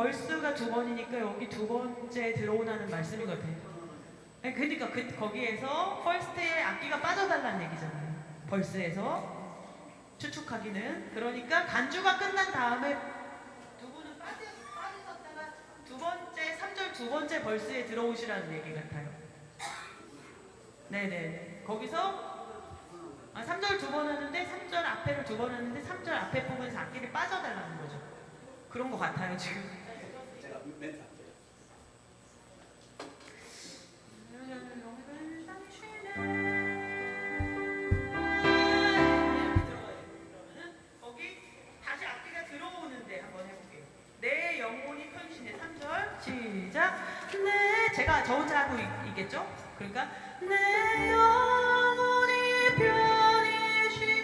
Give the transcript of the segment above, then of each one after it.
벌스가 두 번이니까 여기 두 번째 들어오라는 말씀인 것 같아요. 아니, 그러니까 거기에서 퍼스트에 악기가 빠져달라는 얘기잖아요. 벌스에서 추측하기는. 그러니까 간주가 끝난 다음에 두 분은 빠지셨다가 두 번째 3절 두 번째 벌스에 들어오시라는 얘기 같아요. 네네. 거기서 3절 두 번 하는데 3절 앞에를 두 번 하는데 3절 앞에 부분에서 악기를 빠져달라는 거죠. 그런 것 같아요 지금. 제가 멘트 할게요. 거기 다시 악기가 들어오는데 한번 해볼게요. 내 영혼이 편신해. 3절 시작. 네, 제가 저 혼자 하고 있겠죠? 그러니까 내 영혼이 편이시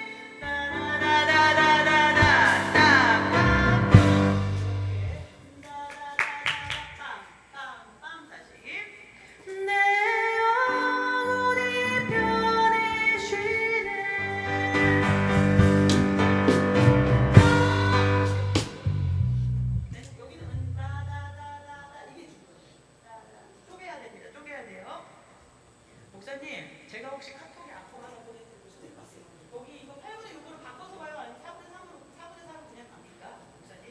목사님, 제가 혹시 카톡에 악보 하나 보내드리고 싶어요. 거기 이거 8분의 6으로 바꿔서 봐요? 아니면 4분의 3으로 그냥 갑니까? 목사님?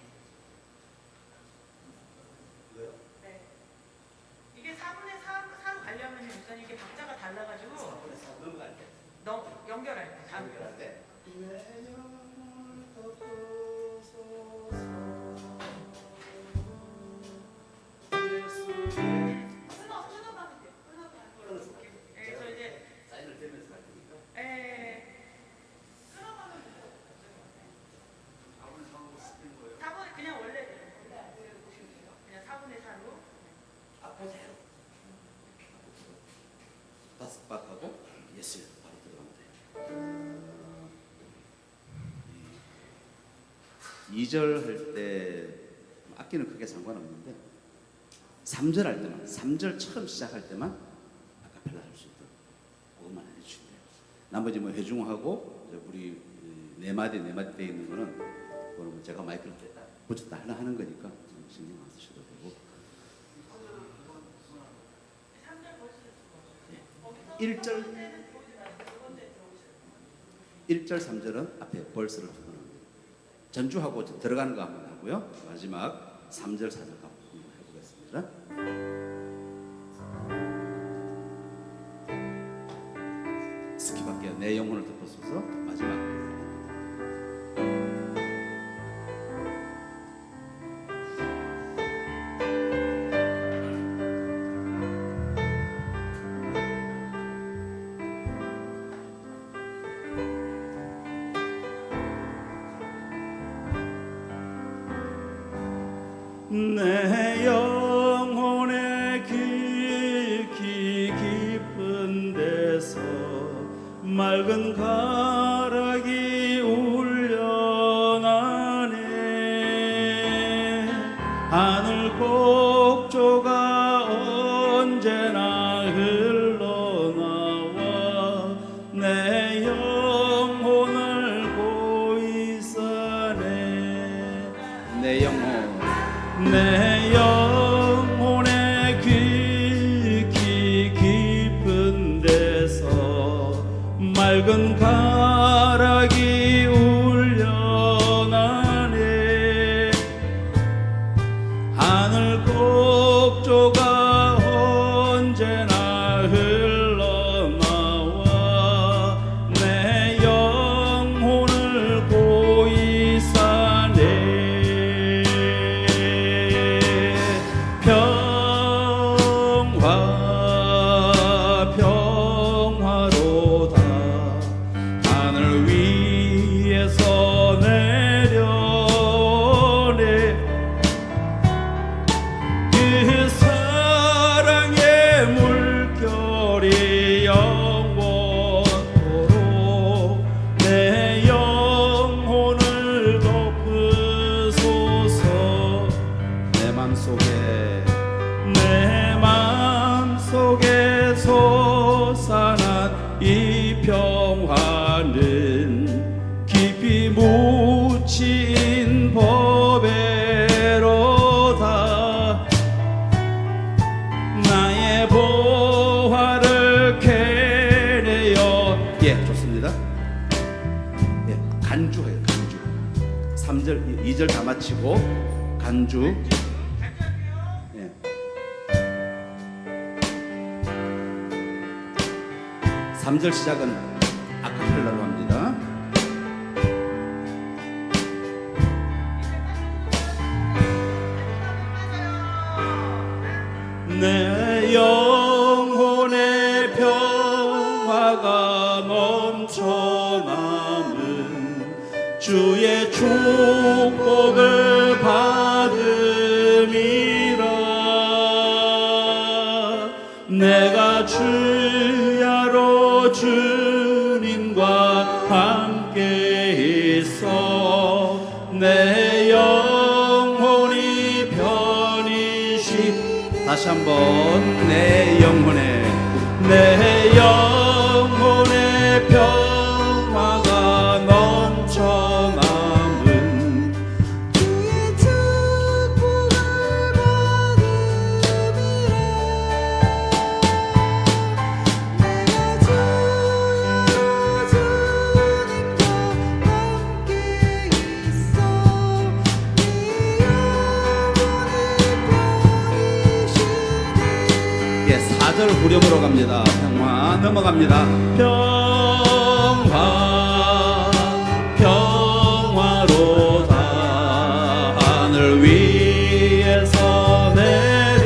왜요? 네. 이게 4분의 4로 가려면 목사님 이게 박자가 달라가지고 4분의 4 넘어갈 때. 연결할 때. 연결할 때. 끊어가면 돼요. 끊어가면 돼요. 네, 저 이제 사인을 대면서 할 테니까. 끊어가면 돼요. 4분의 3으로 쓰는 거예요. 4분 그냥 원래 보시면 돼요. 그냥 4분의 4로. 앞에 대로. 다섯 박하고 예스 바로 들어가면 돼요. 2절 할 때 악기는 크게 상관없는데 3절 할 때만 3절 처음 시작할 때만 아카펠라 할 수 있도록 그것만 해주시면 돼요. 나머지 뭐 회중하고 우리 네 마디 돼 있는 거는 그거는 제가 마이크를 붙였다 하는 거니까 신경 안 쓰셔도 되고 1절 3절은 앞에 벌스를 두고 전주하고 들어가는 거 한번 하고요. 마지막 3절 4절 한번 해보겠습니다. 스킵할게요. 내 영혼을 덮어서서 마지막. 내 영혼의 깊이 깊은 데서 맑은 가락이 울려나네. 하늘 곡조가 언제나 흘러나와 내 영혼을 보이 사네. 내 영혼 내 영혼의 깊이 깊은 데서 맑은 가락이 울려나네. 하늘 곡조가 언제나 흘러나와 내 영혼을 보이 사네. 평화로다. 하늘 위에서 내려오네. 그 사랑의 물결이 영원토록 내 영혼을 덮으소서. 내 맘속에 솟아난 이 평화는 깊이 묻힌 법외로다. 2절 다 마치고 간주. 예. 3절 시작은 아카펠라로 합니다. 내 영혼의 평화가 넘쳐남은 주의 축복을 받음이라. 내가 주야로 주님과 함께 있어 내 영혼이 편히 다시 한번 내 영혼의 평화가 넘쳐남은 주의 축복을 받음이라. 내가 주야로 주님과 함께 있어 네 영혼을 편히 예, 4절 후렴으로 갑니다. 평화 넘어갑니다. 평화로다 하늘 위에서 내려오네.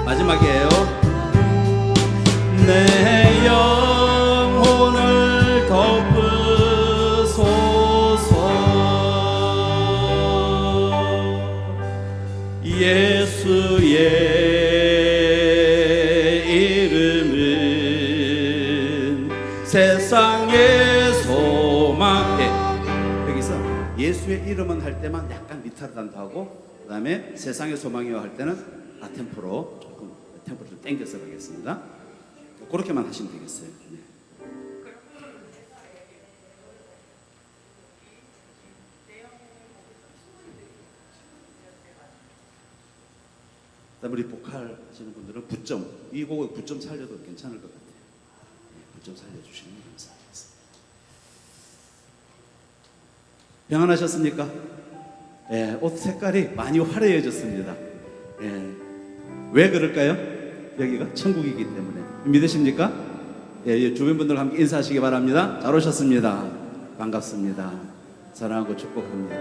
마지막이에요. 내 영혼을 덮으소서. 예수의 이름은 세상의 소망. 여기서 예수의 이름은 할 때만 약간 리타르단도 하고, 그 다음에 세상의 소망이와 할 때는 템포로 조금 템포를 좀 땡겨서 가겠습니다. 그렇게만 하시면 되겠어요. 네. 그다음 우리 보컬 하시는 분들은 부점, 이 곡을 부점 살려도 괜찮을 것 같아요. 네, 부점 살려주시면 감사하겠습니다. 평안하셨습니까? 예, 옷 색깔이 많이 화려해졌습니다. 예, 왜 그럴까요? 여기가 천국이기 때문에. 믿으십니까? 예, 주변 분들과 함께 인사하시기 바랍니다. 잘 오셨습니다. 반갑습니다. 사랑하고 축복합니다.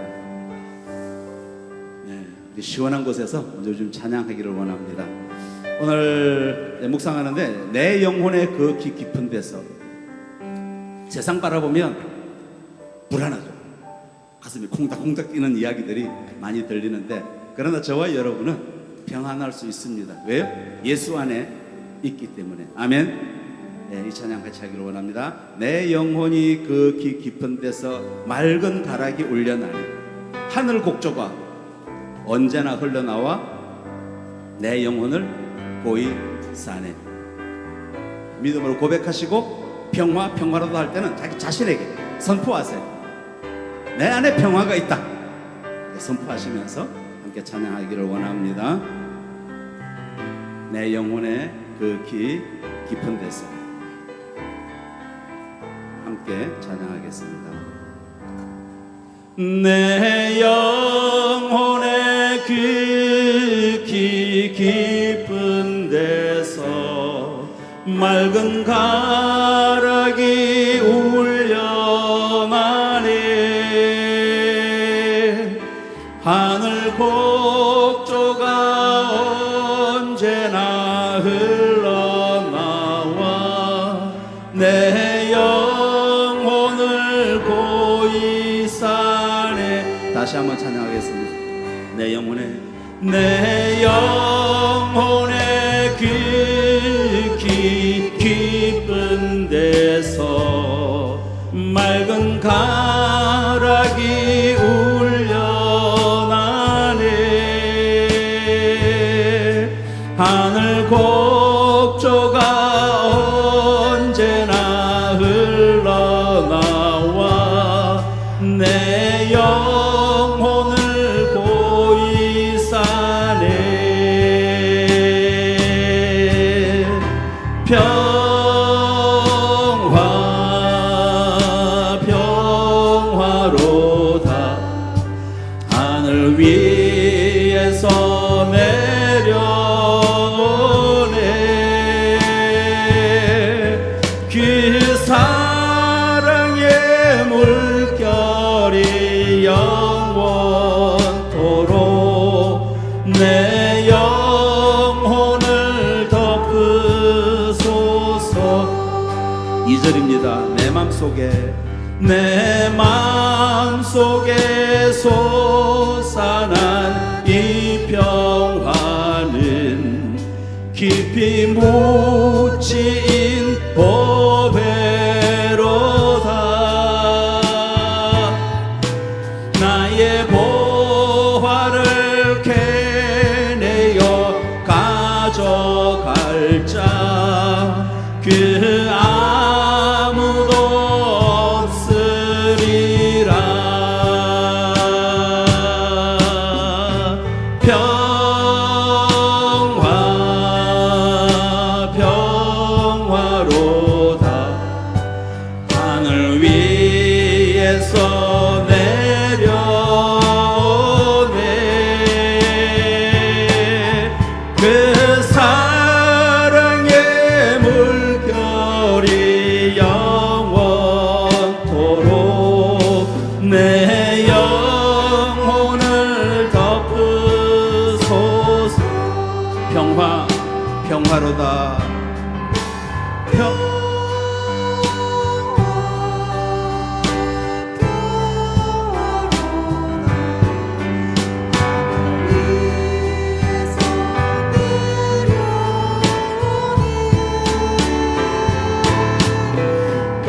네, 우리 시원한 곳에서 먼저 좀 찬양하기를 원합니다. 오늘 묵상하는데 내 영혼의 그 깊은 데서 세상 바라보면 불안하죠. 가슴이 콩닥콩닥 뛰는 이야기들이 많이 들리는데, 그러나 저와 여러분은 평안할 수 있습니다. 왜요? 예수 안에 있기 때문에. 아멘. 네, 이 찬양 같이 하기를 원합니다. 내 영혼이 그 깊은 데서 맑은 가락이 울려나니 하늘 곡조가 언제나 흘러나와 내 영혼을 고이 싸네. 믿음으로 고백하시고 평화로도 할 때는 자기 자신에게 선포하세요. 내 안에 평화가 있다. 선포하시면서 함께 찬양하기를 원합니다. 내 영혼의 그 깊은 데서 함께 찬양하겠습니다. 내 영혼의 그 깊은 데서 맑은 가락이 울려나네. 하늘 곡조가 언제나 흘러나와 내 영혼을 고이 싸네. 다시 한번 찬양하겠습니다. 내 영혼의 그 깊은 데서 맑은 가락이 울려나네. 하늘 곡조가 언제나 흘러나와 내 영혼을 고이 싸네. 사랑의 물결이 영원토록 내 영혼을 덮으소서. 2절입니다. 내 맘속에 솟아난 이 평화는 깊이 묻힌 보배로다. 나의 보화를 캐내어 가져갈 자 그 아무도 없으리라. 평화로다. 하늘 위에서 내려오네. 그 사랑의 물결이 영원토록 내 영혼을 덮으소서. 평화로다.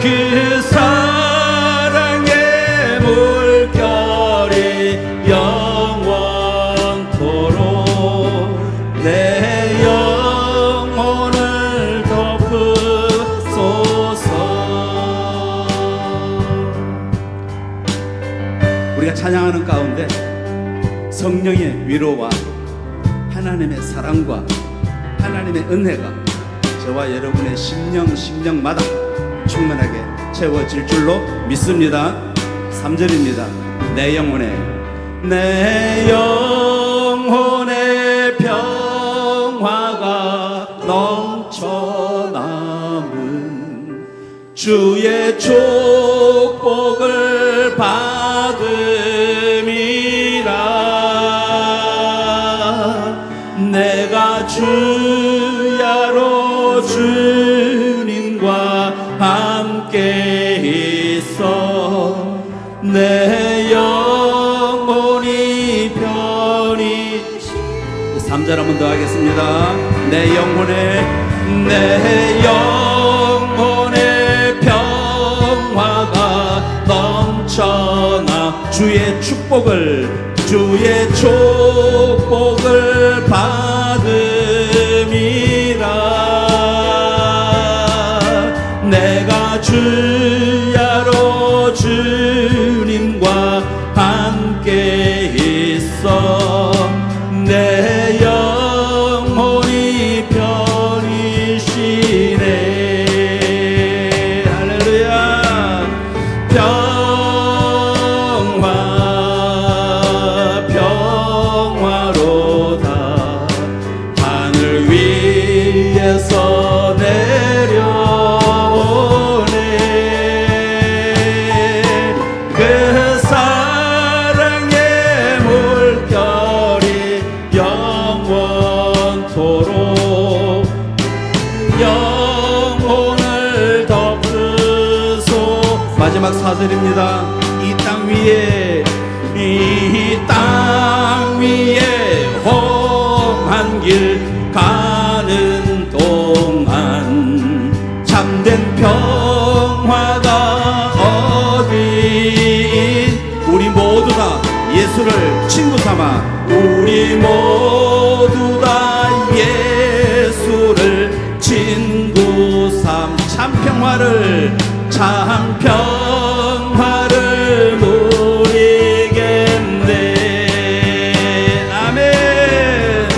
그 사랑의 물결이 영원토록 내 영혼을 덮으소서. 우리가 찬양하는 가운데 성령의 위로와 하나님의 사랑과 하나님의 은혜가 저와 여러분의 심령마다 충만하게 채워질 줄로 믿습니다. 3절입니다. 내 영혼의 평화가 넘쳐남은 주의 축복을 받음이라. 내가 주야로 주님과 함께 있어 내 영혼이 편히. 3절 한 번 더 하겠습니다. 내 영혼의 평화가 넘쳐나 주의 축복을 받음이라. 내가 주야로 주님과 함께 있어 내 영혼이 편히쉬네. 할렐루야. 평화로다. 하늘 위에서 내려오네. 그 사랑의 물결이 영원토록 영혼을 덮으소. 마지막 4절입니다. 이 땅 위에 험한 길 가는 동안 참된 평화가 어디. 우리 모두 다 예수를 친구 삼아 우리 모두 다 예수를 친구 삼 참 평화를 누리겠네. 아멘.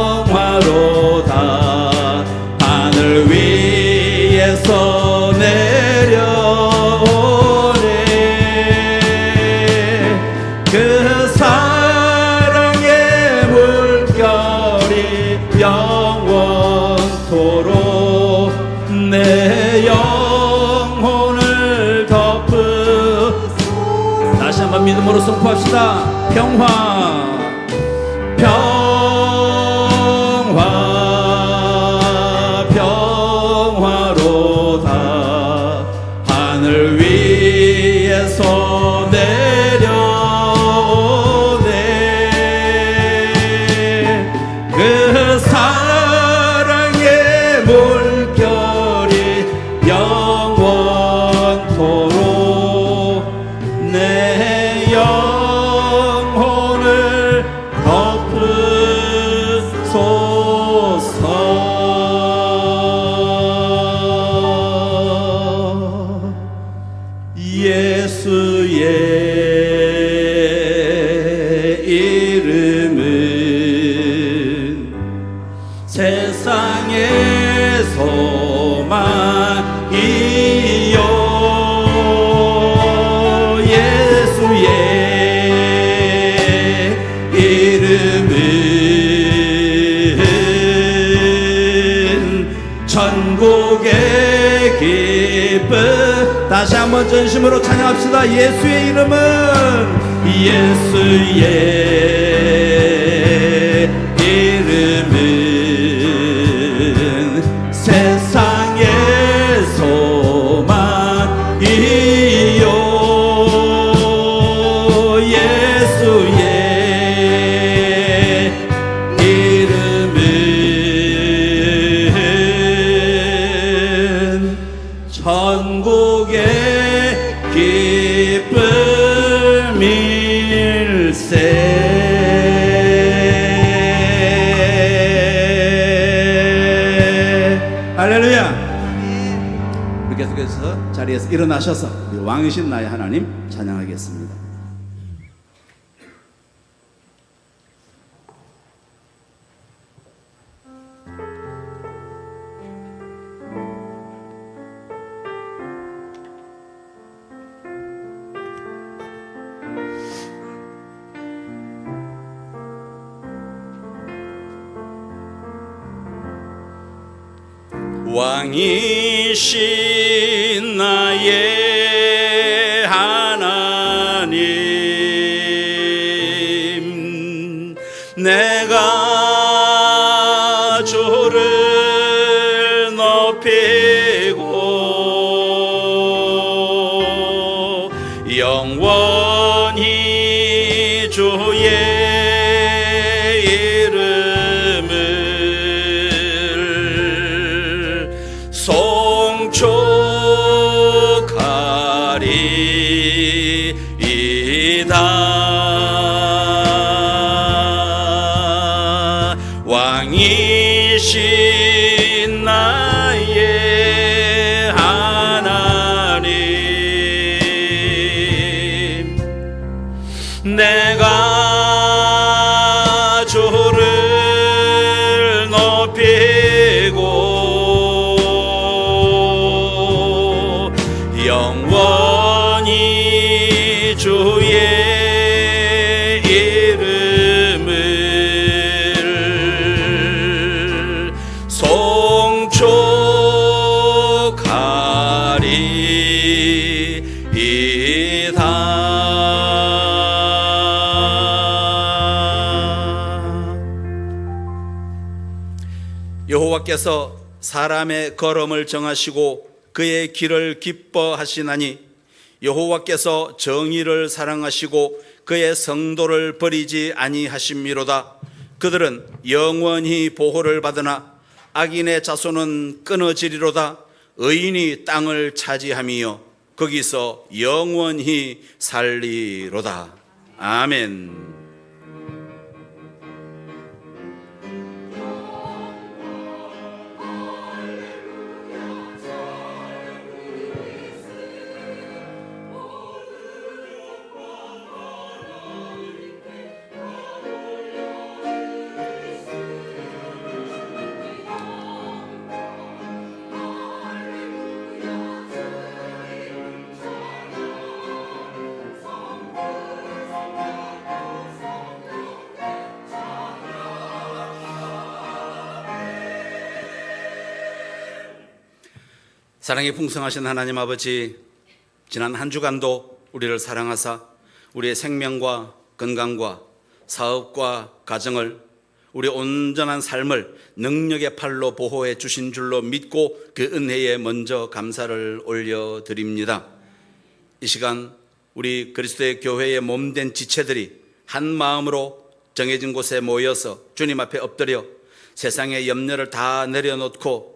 평화로다. 하늘 위에서 내려오네. 그 사랑의 물결이 영원토록 내 영혼을 다시 한번 믿음으로 선포합시다. 평화 평화로다. 하늘 위에서 내려오네. 그 사랑의 물결이 영원토록 내 영혼을 덮으소서. 예수의 이름은 세상의 소망이요. 예수의 이름은 천국의 기쁨. 다시 한번 전심으로 찬양합시다. 예수의 이름은 예수의 이름은 세상의 소망이요. 예수의 이름은 천국의 기쁨일세. 할렐루야. 우리 계속해서 자리에서 일어나셔서 우리 왕이신 나의 하나님 찬양하겠습니다. 왕이신 나의 하나님, 내가 주를 높이고 영원히 주의 송축하리이다. 왕이신 나의 하나님, 내가 주를 높이고 영원히 주의 이름을 송축하리이다. 여호와께서 사람의 걸음을 정하시고 그의 길을 기뻐하시나니 여호와께서 정의를 사랑하시고 그의 성도를 버리지 아니하심이로다. 그들은 영원히 보호를 받으나 악인의 자손은 끊어지리로다. 의인이 땅을 차지함이요 거기서 영원히 살리로다. 아멘. 사랑이 풍성하신 하나님 아버지, 지난 한 주간도 우리를 사랑하사 우리의 생명과 건강과 사업과 가정을, 우리 온전한 삶을 능력의 팔로 보호해 주신 줄로 믿고 그 은혜에 먼저 감사를 올려드립니다. 이 시간 우리 그리스도의 교회의 몸된 지체들이 한 마음으로 정해진 곳에 모여서 주님 앞에 엎드려 세상의 염려를 다 내려놓고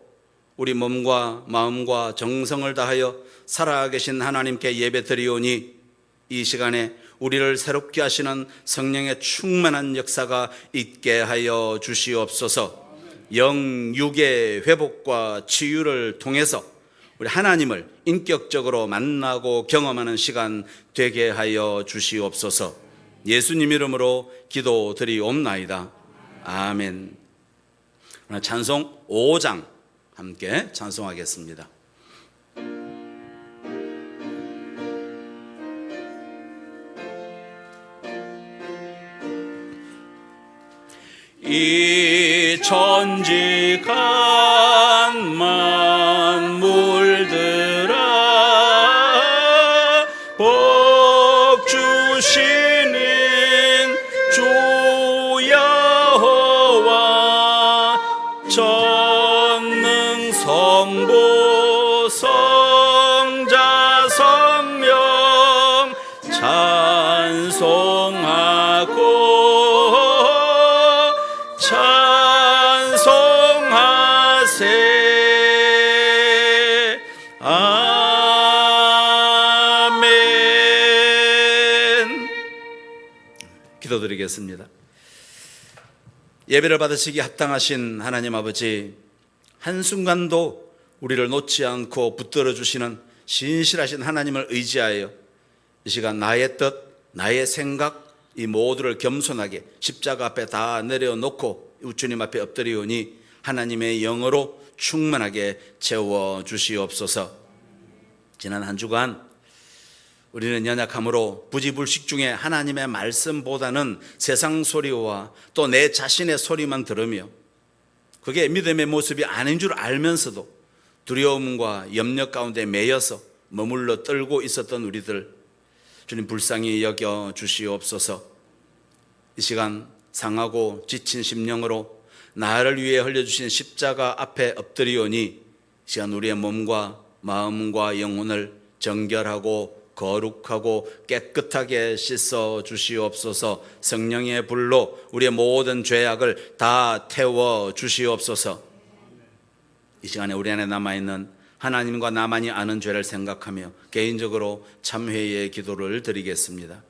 우리 몸과 마음과 정성을 다하여 살아계신 하나님께 예배드리오니, 이 시간에 우리를 새롭게 하시는 성령의 충만한 역사가 있게 하여 주시옵소서. 영, 육의 회복과 치유를 통해서 우리 하나님을 인격적으로 만나고 경험하는 시간 되게 하여 주시옵소서. 예수님 이름으로 기도드리옵나이다. 아멘. 찬송 5장 함께 찬송하겠습니다. 이 천지간 만물들아 복 주시는 주 여호와, 전능 성부 성자 성령 찬송하고 찬송하세. 아멘. 기도드리겠습니다. 예배를 받으시기 합당하신 하나님 아버지, 한순간도 우리를 놓지 않고 붙들어 주시는 신실하신 하나님을 의지하여 이 시간 나의 뜻, 나의 생각, 이 모두를 겸손하게 십자가 앞에 다 내려놓고 주님 앞에 엎드리오니 하나님의 영으로 충만하게 채워 주시옵소서. 지난 한 주간 우리는 연약함으로 부지불식 중에 하나님의 말씀보다는 세상 소리와 또 내 자신의 소리만 들으며 그게 믿음의 모습이 아닌 줄 알면서도 두려움과 염려 가운데 매여서 머물러 떨고 있었던 우리들, 주님 불쌍히 여겨 주시옵소서. 이 시간 상하고 지친 심령으로 나를 위해 흘려주신 십자가 앞에 엎드리오니 이 시간 우리의 몸과 마음과 영혼을 정결하고 거룩하고 깨끗하게 씻어 주시옵소서. 성령의 불로 우리의 모든 죄악을 다 태워 주시옵소서. 이 시간에 우리 안에 남아있는 하나님과 나만이 아는 죄를 생각하며 개인적으로 참회의 기도를 드리겠습니다.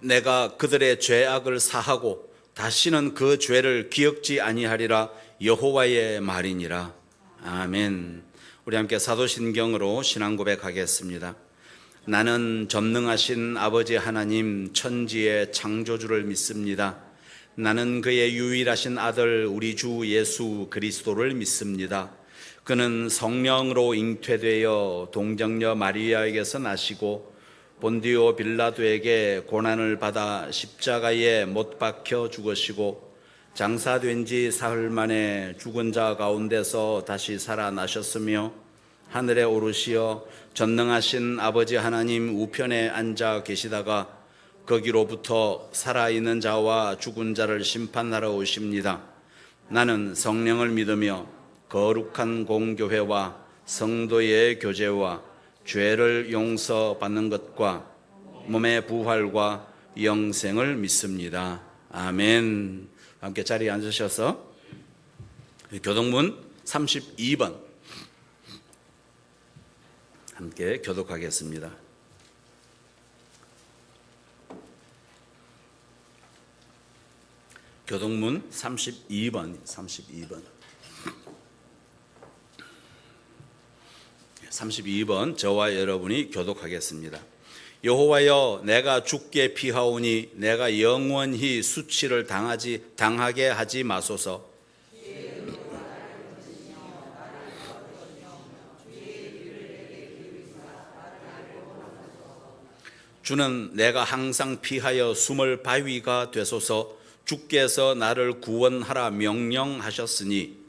내가 그들의 죄악을 사하고 다시는 그 죄를 기억지 아니하리라, 여호와의 말이니라. 아멘. 우리 함께 사도신경으로 신앙 고백하겠습니다. 나는 전능하신 아버지 하나님 천지의 창조주를 믿습니다. 나는 그의 유일하신 아들 우리 주 예수 그리스도를 믿습니다. 그는 성령으로 잉태되어 동정녀 마리아에게서 나시고 본디오 빌라도에게 고난을 받아 십자가에 못 박혀 죽으시고 장사된 지 사흘 만에 죽은 자 가운데서 다시 살아나셨으며 하늘에 오르시어 전능하신 아버지 하나님 우편에 앉아 계시다가 거기로부터 살아있는 자와 죽은 자를 심판하러 오십니다. 나는 성령을 믿으며 거룩한 공교회와 성도의 교제와 죄를 용서받는 것과 몸의 부활과 영생을 믿습니다. 아멘. 함께 자리에 앉으셔서 교독문 32번 함께 교독하겠습니다. 교독문 32번. 32번 저와 여러분이 교독하겠습니다. 여호와여, 내가 주께 피하오니 내가 영원히 수치를 당하게 하지 마소서. 주는 내가 항상 피하여 숨을 바위가 되소서. 주께서 나를 구원하라 명령하셨으니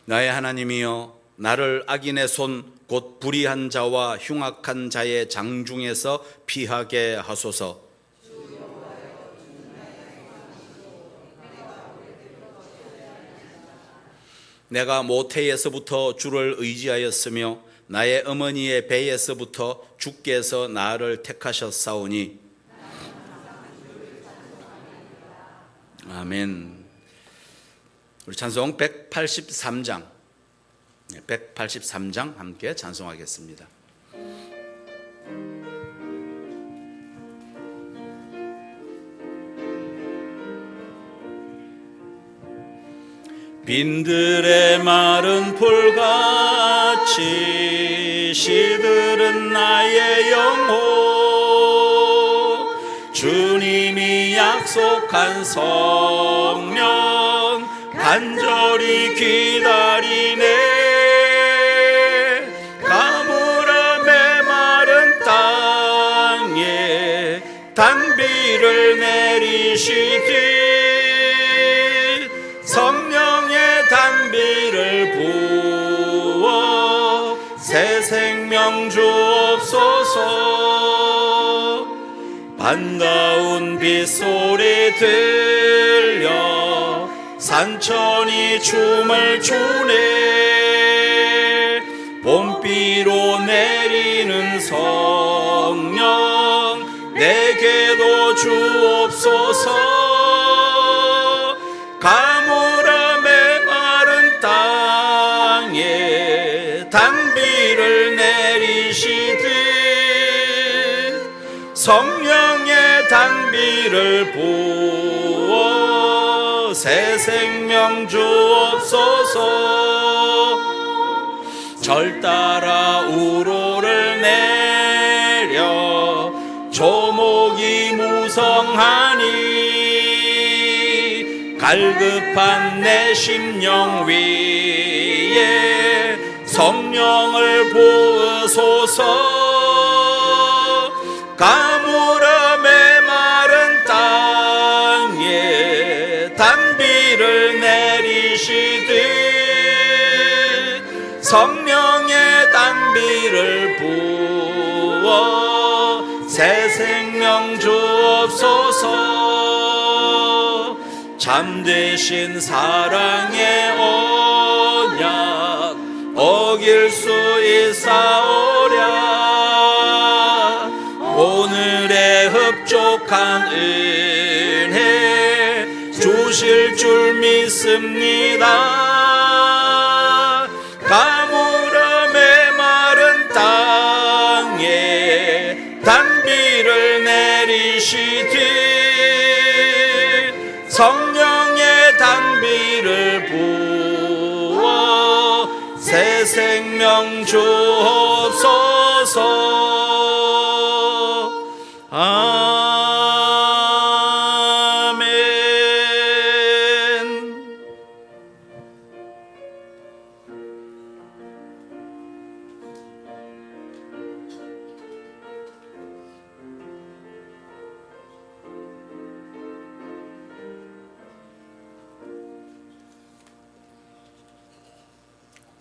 나의 하나님이여, 나를 악인의 손 곧 불의한 자와 흉악한 자의 장중에서 피하게 하소서. 내가 모태에서부터 주를 의지하였으며 나의 어머니의 배에서부터 주께서 나를 택하셨사오니. 아멘. 우리 찬송 183장 183장 함께 찬송하겠습니다. 빈들의 마른 풀같이 시들은 나의 영혼, 주님이 약속한 성령 간절히 기다리네. 가물어 메마른 땅에 단비를 내리시되 성령의 단비를 부어 새 생명 주옵소서. 반가운 빗소리 들려 산천이 춤을 추네. 봄비로 내리는 성령 내게도 주옵소서. 가물어 메마른 땅에 단비를 내리시듯 성령의 단비를 부어 새 생명 주옵소서. 절 따라 우로를 내려 조목이 무성하니 갈급한 내 심령 위에 성령을 부으소서. 가물어 메마른 땅에 단비를 내리시듯 성령의 단비를 부어 새 생명 주옵소서. 참되신 사랑의 언약 어길 수 있사오랴. 오늘의 흡족한 은혜 주실 줄 믿습니다. 가물어 메마른 땅에 단비를 내리시듯 성령의 단비를 부어 새 생명 주옵소서. 아멘.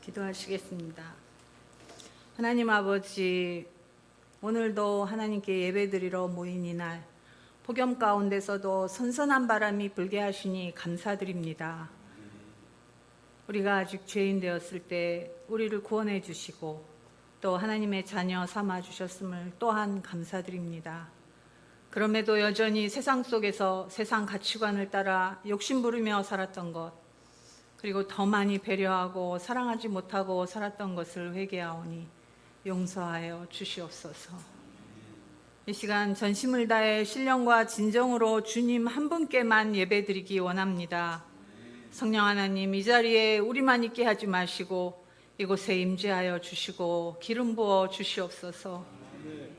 기도하시겠습니다. 하나님 아버지, 오늘도 하나님께 예배드리러 모인 이날 폭염 가운데서도 선선한 바람이 불게 하시니 감사드립니다. 우리가 아직 죄인 되었을 때 우리를 구원해 주시고 또 하나님의 자녀 삼아 주셨음을 또한 감사드립니다. 그럼에도 여전히 세상 속에서 세상 가치관을 따라 욕심 부리며 살았던 것, 그리고 더 많이 배려하고 사랑하지 못하고 살았던 것을 회개하오니 용서하여 주시옵소서. 이 시간 전심을 다해 신령과 진정으로 주님 한 분께만 예배드리기 원합니다. 성령 하나님, 이 자리에 우리만 있게 하지 마시고 이곳에 임재하여 주시고 기름 부어 주시옵소서.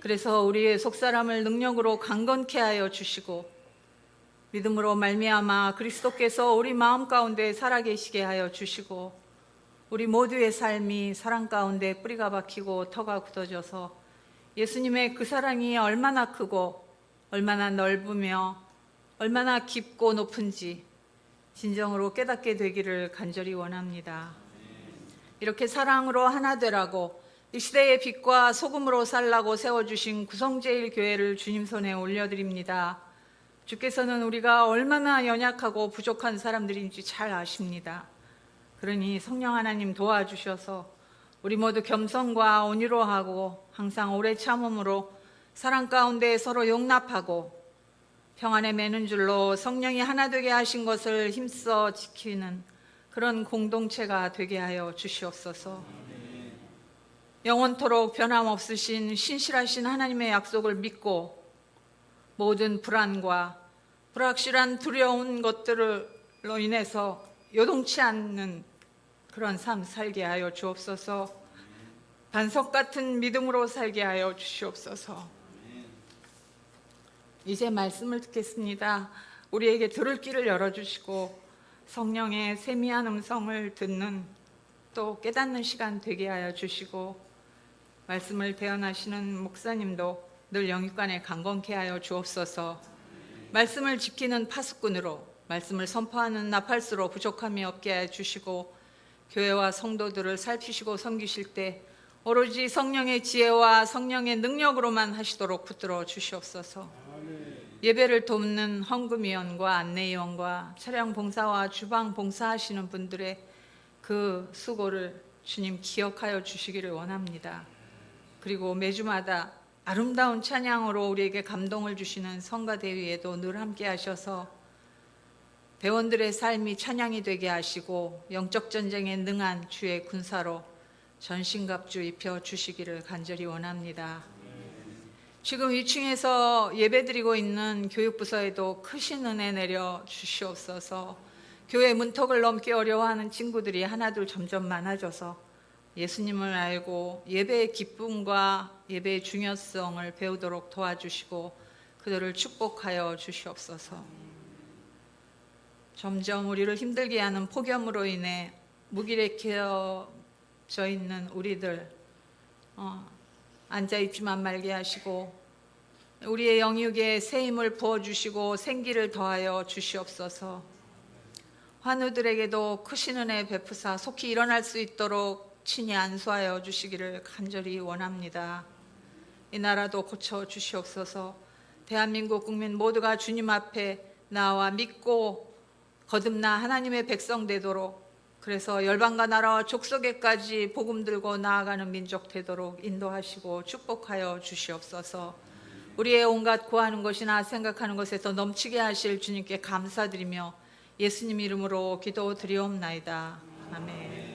그래서 우리의 속사람을 능력으로 강건케 하여 주시고 믿음으로 말미암아 그리스도께서 우리 마음 가운데 살아계시게 하여 주시고 우리 모두의 삶이 사랑 가운데 뿌리가 박히고 터가 굳어져서 예수님의 그 사랑이 얼마나 크고 얼마나 넓으며 얼마나 깊고 높은지 진정으로 깨닫게 되기를 간절히 원합니다. 이렇게 사랑으로 하나 되라고 이 시대의 빛과 소금으로 살라고 세워주신 구성제일 교회를 주님 손에 올려드립니다. 주께서는 우리가 얼마나 연약하고 부족한 사람들인지 잘 아십니다. 그러니 성령 하나님 도와주셔서 우리 모두 겸손과 온유로 하고 항상 오래 참음으로 사랑 가운데 서로 용납하고 평안에 매는 줄로 성령이 하나 되게 하신 것을 힘써 지키는 그런 공동체가 되게 하여 주시옵소서. 영원토록 변함없으신 신실하신 하나님의 약속을 믿고 모든 불안과 불확실한 두려운 것들로 인해서 요동치 않는 그런 삶 살게 하여 주옵소서. 반석 같은 믿음으로 살게 하여 주시옵소서. 이제 말씀을 듣겠습니다. 우리에게 들을 길을 열어주시고 성령의 세미한 음성을 듣는 또 깨닫는 시간 되게 하여 주시고 말씀을 대언하시는 목사님도 늘 영육간에 강건케 하여 주옵소서. 말씀을 지키는 파수꾼으로 말씀을 선포하는 나팔수로 부족함이 없게 하여 주시고 교회와 성도들을 살피시고 섬기실 때 오로지 성령의 지혜와 성령의 능력으로만 하시도록 붙들어 주시옵소서. 예배를 돕는 헌금위원과 안내위원과 차량 봉사와 주방 봉사하시는 분들의 그 수고를 주님 기억하여 주시기를 원합니다. 그리고 매주마다 아름다운 찬양으로 우리에게 감동을 주시는 성가대위에도 늘 함께 하셔서 배원들의 삶이 찬양이 되게 하시고 영적 전쟁에 능한 주의 군사로 전신갑주 입혀 주시기를 간절히 원합니다. 지금 2층에서 예배드리고 있는 교육부서에도 크신 은혜 내려 주시옵소서. 교회 문턱을 넘기 어려워하는 친구들이 하나둘 점점 많아져서 예수님을 알고 예배의 기쁨과 예배의 중요성을 배우도록 도와주시고 그들을 축복하여 주시옵소서. 점점 우리를 힘들게 하는 폭염으로 인해 무기력해져 있는 우리들 앉아있지만 말게 하시고 우리의 영육에 새 힘을 부어주시고 생기를 더하여 주시옵소서. 환우들에게도 크신 은혜 베푸사 속히 일어날 수 있도록 친히 안수하여 주시기를 간절히 원합니다. 이 나라도 고쳐 주시옵소서. 대한민국 국민 모두가 주님 앞에 나와 믿고 거듭나 하나님의 백성 되도록, 그래서 열방과 나라와 족속에까지 복음 들고 나아가는 민족 되도록 인도하시고 축복하여 주시옵소서. 우리의 온갖 구하는 것이나 생각하는 것에서 넘치게 하실 주님께 감사드리며 예수님 이름으로 기도드리옵나이다. 아멘.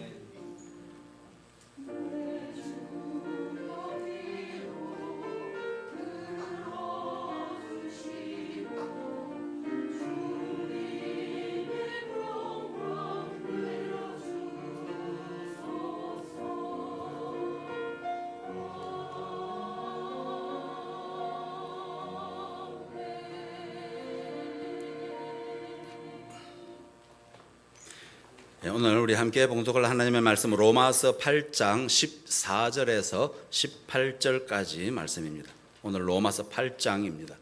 오늘 우리 함께 봉독할 하나님의 말씀 로마서 8장 14절에서 18절까지 말씀입니다. 오늘 로마서 8장입니다.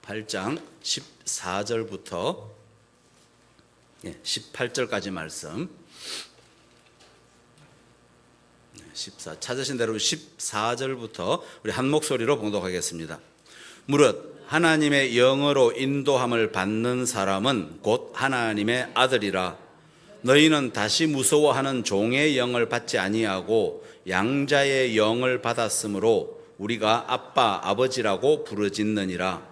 8장 14절부터 18절까지 말씀. 찾으신 대로 14절부터 우리 한 목소리로 봉독하겠습니다. 무릇 하나님의 영으로 인도함을 받는 사람은 곧 하나님의 아들이라. 너희는 다시 무서워하는 종의 영을 받지 아니하고 양자의 영을 받았으므로 우리가 아빠 아버지라고 부르짖느니라.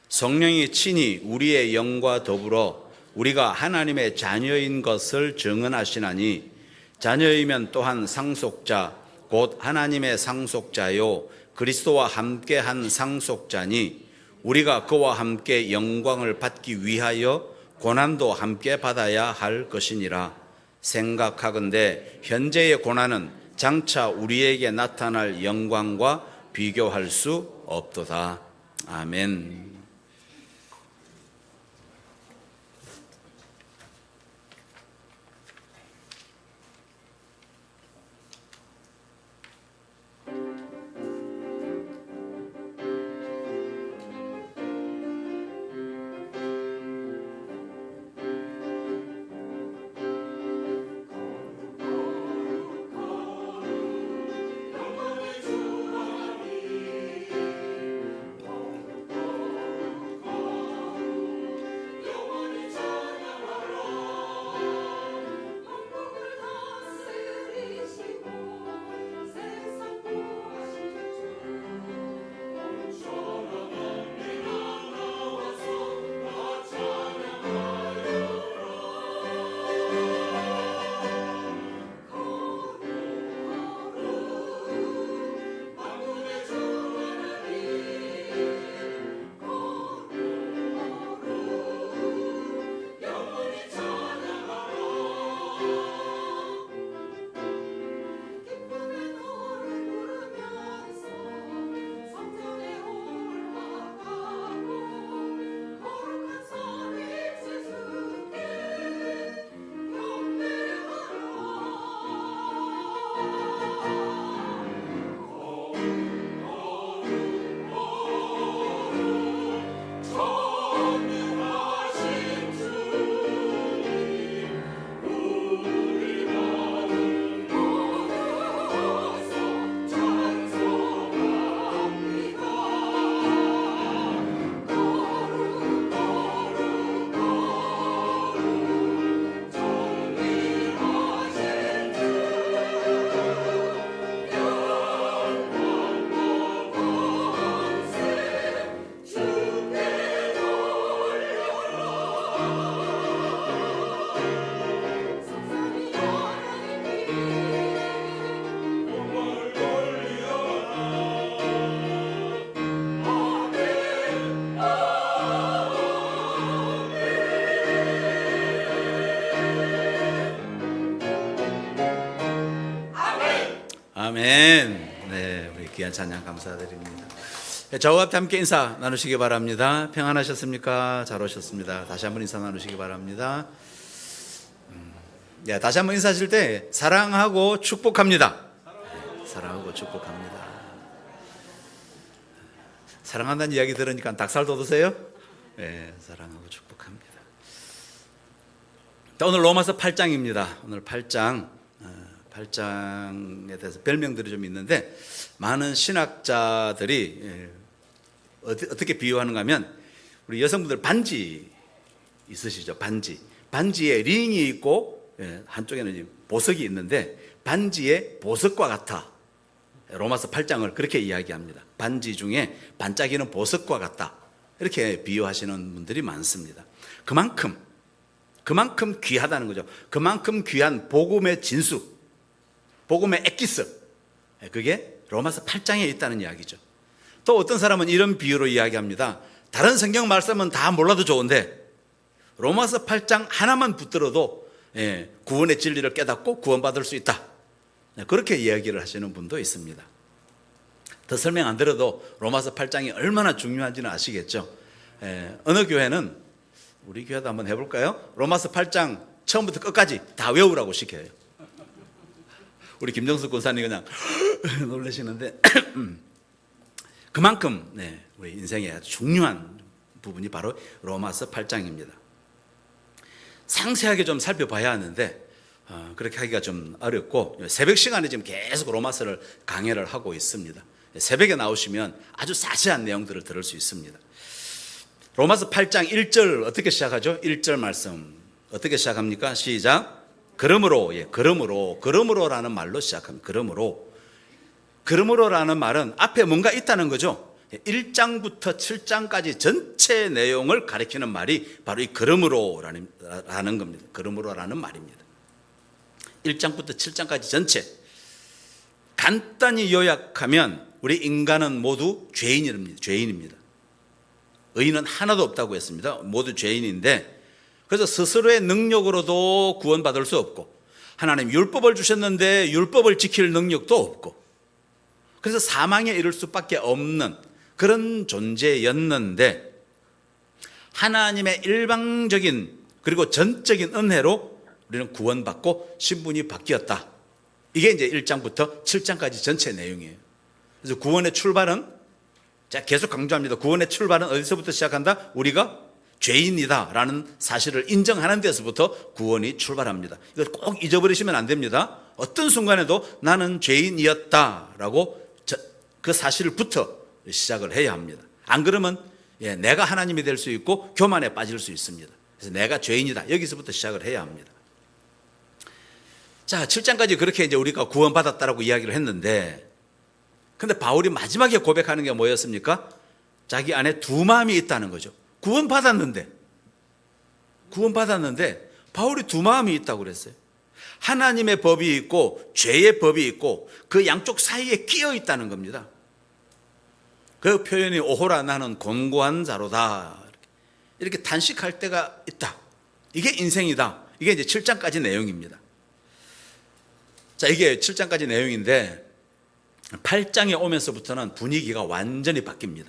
성령이 친히 우리의 영과 더불어 우리가 하나님의 자녀인 것을 증언하시나니 자녀이면 또한 상속자 곧 하나님의 상속자요 그리스도와 함께한 상속자니 우리가 그와 함께 영광을 받기 위하여 고난도 함께 받아야 할 것이니라. 생각하건대 현재의 고난은 장차 우리에게 나타날 영광과 비교할 수 없도다. 아멘. 아멘. 네, 우리 귀한 찬양 감사드립니다. 저와 함께 인사 나누시기 바랍니다. 평안하셨습니까? 잘 오셨습니다. 다시 한번 인사 나누시기 바랍니다. 다시 한번 인사하실 때 사랑하고 축복합니다. 사랑하고 축복합니다. 사랑한다는 이야기 들으니까 닭살 돋으세요? 네, 사랑하고 축복합니다. 오늘 로마서 8장입니다. 오늘 8장에 대해서 별명들이 좀 있는데 많은 신학자들이 어떻게 비유하는가 하면 우리 여성분들 반지 있으시죠? 반지에 링이 있고 한쪽에는 보석이 있는데 반지의 보석과 같아. 로마서 8장을 그렇게 이야기합니다. 반지 중에 반짝이는 보석과 같다. 이렇게 비유하시는 분들이 많습니다. 그만큼 귀하다는 거죠. 그만큼 귀한 복음의 진수, 복음의 엑기스, 그게 로마서 8장에 있다는 이야기죠. 또 어떤 사람은 이런 비유로 이야기합니다. 다른 성경 말씀은 다 몰라도 좋은데 로마서 8장 하나만 붙들어도 구원의 진리를 깨닫고 구원받을 수 있다. 그렇게 이야기를 하시는 분도 있습니다. 더 설명 안 드려도 로마서 8장이 얼마나 중요한지는 아시겠죠. 어느 교회는, 우리 교회도 한번 해볼까요? 로마서 8장 처음부터 끝까지 다 외우라고 시켜요. 우리 김정숙 권사님 그냥 놀라시는데 그만큼 우리 인생의 아주 중요한 부분이 바로 로마서 8장입니다. 상세하게 좀 살펴봐야 하는데 그렇게 하기가 좀 어렵고 새벽 시간에 지금 계속 로마서를 강해를 하고 있습니다. 새벽에 나오시면 아주 자세한 내용들을 들을 수 있습니다. 로마서 8장 1절 어떻게 시작하죠? 1절 말씀 어떻게 시작합니까? 시작. 그러므로라는 말로 시작합니다. 그러므로라는 말은 앞에 뭔가 있다는 거죠. 1장부터 7장까지 전체 내용을 가리키는 말이 바로 이 그러므로라는 겁니다. 그러므로라는 말입니다. 1장부터 7장까지 전체. 간단히 요약하면 우리 인간은 모두 죄인입니다. 의인은 하나도 없다고 했습니다. 모두 죄인인데 그래서 스스로의 능력으로도 구원받을 수 없고, 하나님 율법을 주셨는데 율법을 지킬 능력도 없고, 그래서 사망에 이를 수밖에 없는 그런 존재였는데, 하나님의 일방적인 그리고 전적인 은혜로 우리는 구원받고 신분이 바뀌었다. 이게 이제 1장부터 7장까지 전체 내용이에요. 그래서 구원의 출발은, 자, 계속 강조합니다. 구원의 출발은 어디서부터 시작한다? 우리가 죄인이다 라는 사실을 인정하는 데서부터 구원이 출발합니다. 이걸 꼭 잊어버리시면 안 됩니다. 어떤 순간에도 나는 죄인이었다 라고 그 사실부터 시작을 해야 합니다. 안 그러면 내가 하나님이 될 수 있고 교만에 빠질 수 있습니다. 그래서 내가 죄인이다, 여기서부터 시작을 해야 합니다. 자, 7장까지 그렇게 이제 우리가 구원받았다라고 이야기를 했는데, 근데 바울이 마지막에 고백하는 게 뭐였습니까? 자기 안에 두 마음이 있다는 거죠. 구원받았는데 바울이 두 마음이 있다고 그랬어요. 하나님의 법이 있고 죄의 법이 있고 그 양쪽 사이에 끼어 있다는 겁니다. 그 표현이 오호라 나는 곤고한 자로다, 이렇게 단식할 때가 있다. 이게 인생이다. 이게 이제 7장까지 내용입니다. 자, 이게 7장까지 내용인데 8장에 오면서부터는 분위기가 완전히 바뀝니다.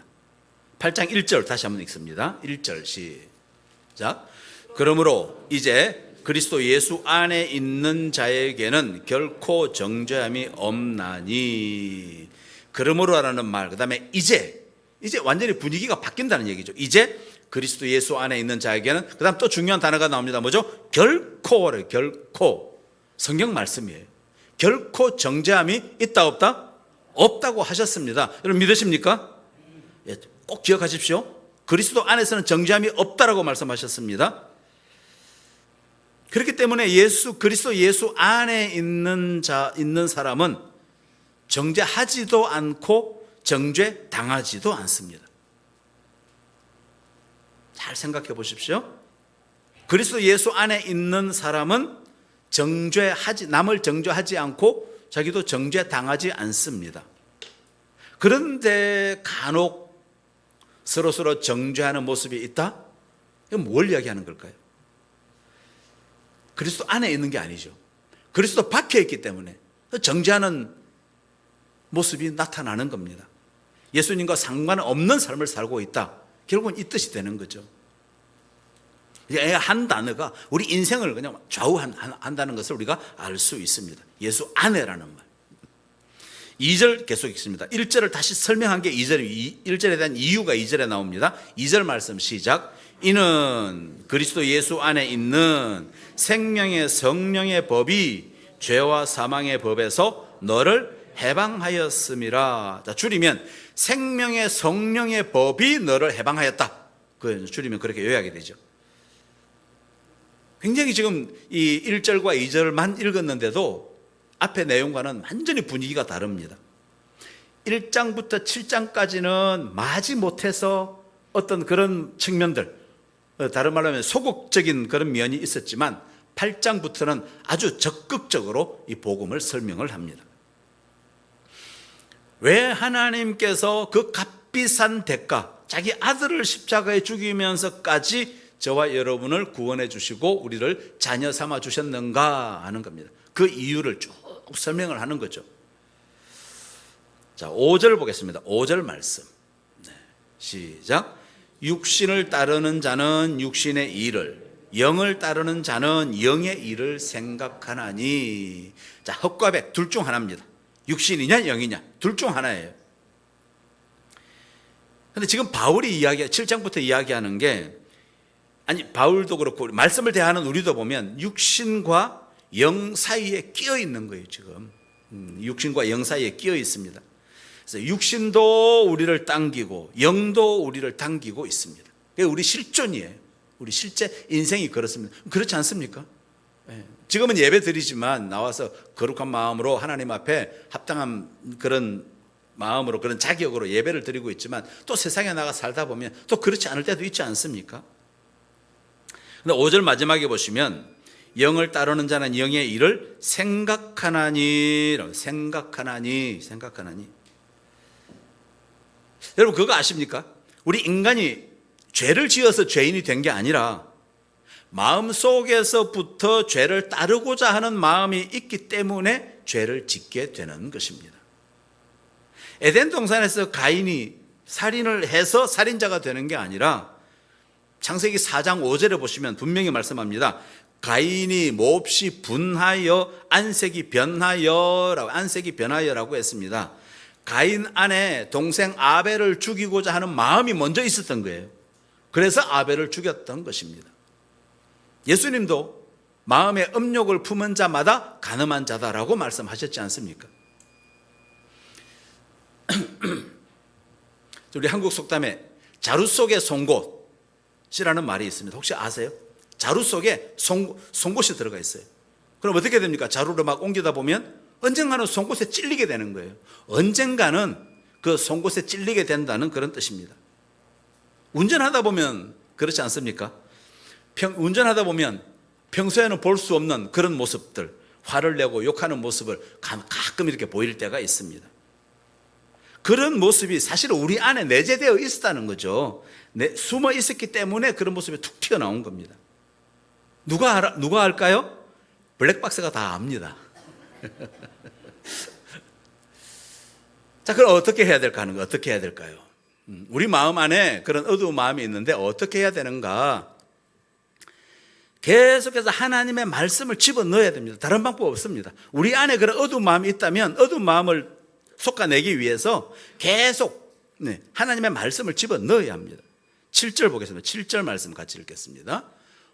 8장 1절 다시 한번 읽습니다. 1절 시작. 그러므로 이제 그리스도 예수 안에 있는 자에게는 결코 정죄함이 없나니. 그러므로라는 말, 그 다음에 이제 완전히 분위기가 바뀐다는 얘기죠. 이제 그리스도 예수 안에 있는 자에게는, 그 다음 또 중요한 단어가 나옵니다. 뭐죠? 결코래. 결코. 성경 말씀이에요. 결코 정죄함이 있다 없다? 없다고 하셨습니다. 여러분 믿으십니까? 꼭 기억하십시오. 그리스도 안에서는 정죄함이 없다라고 말씀하셨습니다. 그렇기 때문에 그리스도 예수 안에 있는 사람은 정죄하지도 않고 정죄 당하지도 않습니다. 잘 생각해 보십시오. 그리스도 예수 안에 있는 사람은 남을 정죄하지 않고 자기도 정죄 당하지 않습니다. 그런데 간혹 서로 정죄하는 모습이 있다? 이건 뭘 이야기하는 걸까요? 그리스도 안에 있는 게 아니죠. 그리스도 밖에 있기 때문에 정죄하는 모습이 나타나는 겁니다. 예수님과 상관없는 삶을 살고 있다. 결국은 이 뜻이 되는 거죠. 한 단어가 우리 인생을 그냥 좌우한다는 것을 우리가 알 수 있습니다. 예수 안에라는 말. 2절 계속 읽습니다. 1절을 다시 설명한 게 1절에 대한 이유가 2절에 나옵니다. 2절 말씀 시작. 이는 그리스도 예수 안에 있는 생명의 성령의 법이 죄와 사망의 법에서 너를 해방하였음이라. 자, 줄이면 생명의 성령의 법이 너를 해방하였다. 그 줄이면 그렇게 요약이 되죠. 굉장히 지금 이 1절과 2절만 읽었는데도 앞의 내용과는 완전히 분위기가 다릅니다. 1장부터 7장까지는 마지못해서 어떤 그런 측면들, 다른 말로 하면 소극적인 그런 면이 있었지만 8장부터는 아주 적극적으로 이 복음을 설명을 합니다. 왜 하나님께서 그 값비싼 대가, 자기 아들을 십자가에 죽이면서까지 저와 여러분을 구원해 주시고 우리를 자녀 삼아 주셨는가 하는 겁니다. 그 이유를 쭉 설명을 하는 거죠. 자, 5절 보겠습니다. 5절 말씀. 시작. 육신을 따르는 자는 육신의 일을, 영을 따르는 자는 영의 일을 생각하나니. 자, 헛과 백 둘 중 하나입니다. 육신이냐 영이냐 둘 중 하나예요. 근데 지금 바울이 7장부터 이야기하는 게, 아니 바울도 그렇고 말씀을 대하는 우리도 보면 육신과 영 사이에 끼어 있는 거예요. 지금 육신과 영 사이에 끼어 있습니다. 그래서 육신도 우리를 당기고 영도 우리를 당기고 있습니다. 그게 우리 실존이에요. 우리 실제 인생이 그렇습니다. 그렇지 않습니까? 지금은 예배 드리지만 나와서 거룩한 마음으로 하나님 앞에 합당한 그런 마음으로, 그런 자격으로 예배를 드리고 있지만 또 세상에 나가 살다 보면 또 그렇지 않을 때도 있지 않습니까? 근데 5절 마지막에 보시면 영을 따르는 자는 영의 일을 생각하나니. 여러분 그거 아십니까? 우리 인간이 죄를 지어서 죄인이 된 게 아니라 마음 속에서부터 죄를 따르고자 하는 마음이 있기 때문에 죄를 짓게 되는 것입니다. 에덴 동산에서 가인이 살인을 해서 살인자가 되는 게 아니라 창세기 4장 5절에 보시면 분명히 말씀합니다. 가인이 몹시 분하여 안색이 변하여라고 했습니다. 가인 안에 동생 아벨을 죽이고자 하는 마음이 먼저 있었던 거예요. 그래서 아벨을 죽였던 것입니다. 예수님도 마음의 음욕을 품은 자마다 간음한 자다라고 말씀하셨지 않습니까? 우리 한국 속담에 자루 속에 송곳이라는 말이 있습니다. 혹시 아세요? 자루 속에 송곳이 들어가 있어요. 그럼 어떻게 됩니까? 자루를 막 옮기다 보면 언젠가는 송곳에 찔리게 되는 거예요. 언젠가는 그 송곳에 찔리게 된다는 그런 뜻입니다. 운전하다 보면 그렇지 않습니까? 운전하다 보면 평소에는 볼 수 없는 그런 모습들, 화를 내고 욕하는 모습을 가끔 이렇게 보일 때가 있습니다. 그런 모습이 사실 우리 안에 내재되어 있었다는 거죠. 숨어 있었기 때문에 그런 모습이 툭 튀어나온 겁니다. 누가 알까요? 블랙박스가 다 압니다. 자, 그럼 어떻게 해야 될까 하는 거, 어떻게 해야 될까요? 우리 마음 안에 그런 어두운 마음이 있는데 어떻게 해야 되는가? 계속해서 하나님의 말씀을 집어넣어야 됩니다. 다른 방법 없습니다. 우리 안에 그런 어두운 마음이 있다면 어두운 마음을 솎아내기 위해서 계속 하나님의 말씀을 집어넣어야 합니다. 7절 보겠습니다. 7절 말씀 같이 읽겠습니다.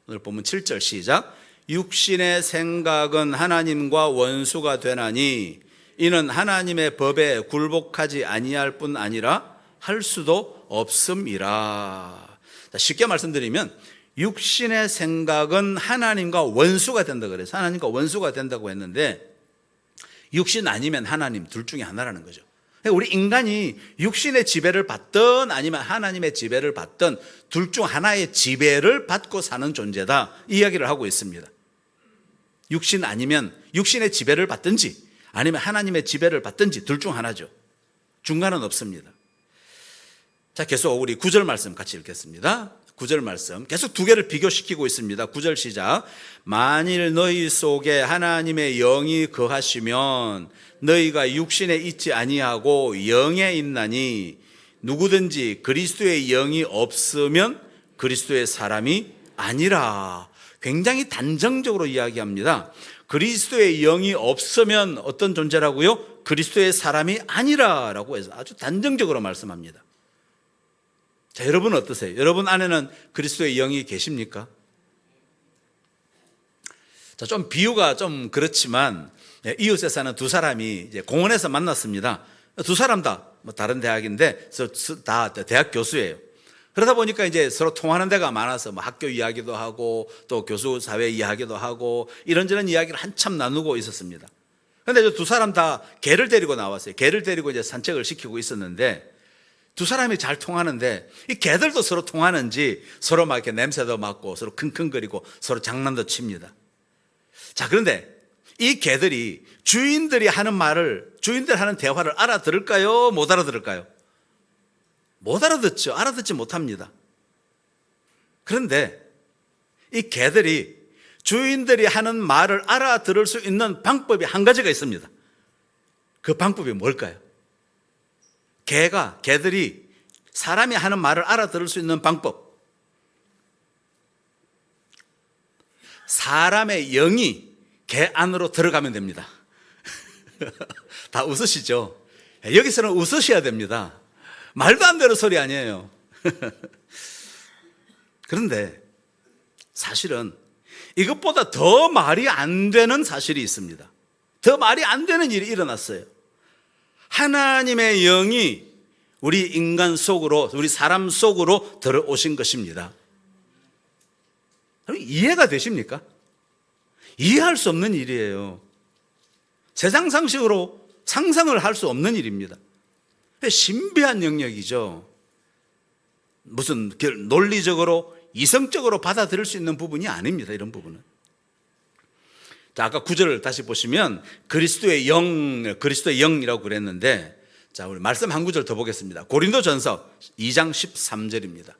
오늘 본문 7절 시작. 육신의 생각은 하나님과 원수가 되나니 이는 하나님의 법에 굴복하지 아니할 뿐 아니라 할 수도 없음이라. 쉽게 말씀드리면 육신의 생각은 하나님과 원수가 된다 그래서 하나님과 원수가 된다고 했는데 육신 아니면 하나님 둘 중에 하나라는 거죠. 우리 인간이 육신의 지배를 받든 아니면 하나님의 지배를 받든 둘 중 하나의 지배를 받고 사는 존재다 이야기를 하고 있습니다. 육신 아니면 육신의 지배를 받든지 아니면 하나님의 지배를 받든지 둘 중 하나죠. 중간은 없습니다. 자, 계속 우리 9절 말씀 같이 읽겠습니다. 9절 말씀 계속 두 개를 비교시키고 있습니다. 9절 시작. 만일 너희 속에 하나님의 영이 거하시면 너희가 육신에 있지 아니하고 영에 있나니 누구든지 그리스도의 영이 없으면 그리스도의 사람이 아니라. 굉장히 단정적으로 이야기합니다. 그리스도의 영이 없으면 어떤 존재라고요? 그리스도의 사람이 아니라라고 해서 아주 단정적으로 말씀합니다. 자, 여러분은 어떠세요? 여러분 안에는 그리스도의 영이 계십니까? 자, 좀 비유가 좀 그렇지만 이웃에 사는 두 사람이 이제 공원에서 만났습니다. 두 사람 다 뭐 다른 대학인데 다 대학 교수예요. 그러다 보니까 이제 서로 통하는 데가 많아서 뭐 학교 이야기도 하고 또 교수 사회 이야기도 하고 이런저런 이야기를 한참 나누고 있었습니다. 그런데 두 사람 다 개를 데리고 나왔어요. 개를 데리고 이제 산책을 시키고 있었는데 두 사람이 잘 통하는데 이 개들도 서로 통하는지 서로 막 이렇게 냄새도 맡고 서로 킁킁거리고 서로 장난도 칩니다. 자, 그런데 이 개들이 주인들이 하는 대화를 알아들을까요? 못 알아들을까요? 못 알아듣죠. 알아듣지 못합니다. 그런데 이 개들이 주인들이 하는 말을 알아들을 수 있는 방법이 한 가지가 있습니다. 그 방법이 뭘까요? 개들이 사람이 하는 말을 알아들을 수 있는 방법. 사람의 영이 개 안으로 들어가면 됩니다. 다 웃으시죠? 여기서는 웃으셔야 됩니다. 말도 안 되는 소리 아니에요. 그런데 사실은 이것보다 더 말이 안 되는 사실이 있습니다. 더 말이 안 되는 일이 일어났어요. 하나님의 영이 우리 인간 속으로, 우리 사람 속으로 들어오신 것입니다. 이해가 되십니까? 이해할 수 없는 일이에요. 세상 상식으로 상상을 할 수 없는 일입니다. 신비한 영역이죠. 무슨 논리적으로 이성적으로 받아들일 수 있는 부분이 아닙니다. 이런 부분은. 자, 아까 9절을 다시 보시면 그리스도의 영이라고 그랬는데, 자, 우리 말씀 한 구절 더 보겠습니다. 고린도전서 2장 13절입니다.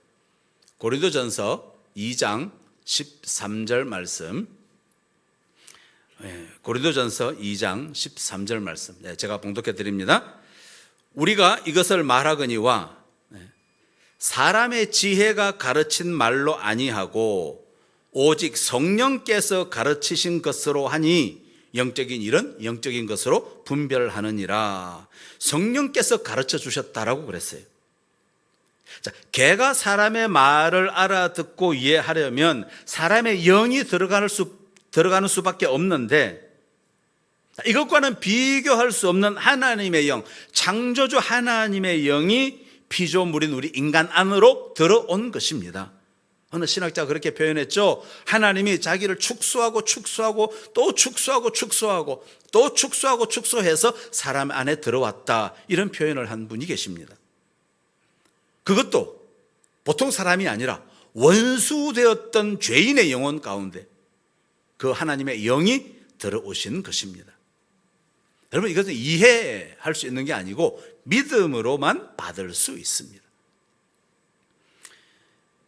고린도전서 2장 13절 말씀, 고린도전서 2장 13절 말씀 제가 봉독해 드립니다. 우리가 이것을 말하거니와 사람의 지혜가 가르친 말로 아니하고 오직 성령께서 가르치신 것으로 하니 영적인 일은 영적인 것으로 분별하느니라. 성령께서 가르쳐 주셨다라고 그랬어요. 자, 개가 사람의 말을 알아듣고 이해하려면 사람의 영이 들어가는 수밖에 없는데, 이것과는 비교할 수 없는 하나님의 영, 창조주 하나님의 영이 피조물인 우리 인간 안으로 들어온 것입니다. 어느 신학자가 그렇게 표현했죠. 하나님이 자기를 축소하고 또 축소해서 사람 안에 들어왔다, 이런 표현을 한 분이 계십니다. 그것도 보통 사람이 아니라 원수되었던 죄인의 영혼 가운데 그 하나님의 영이 들어오신 것입니다. 여러분, 이것은 이해할 수 있는 게 아니고 믿음으로만 받을 수 있습니다.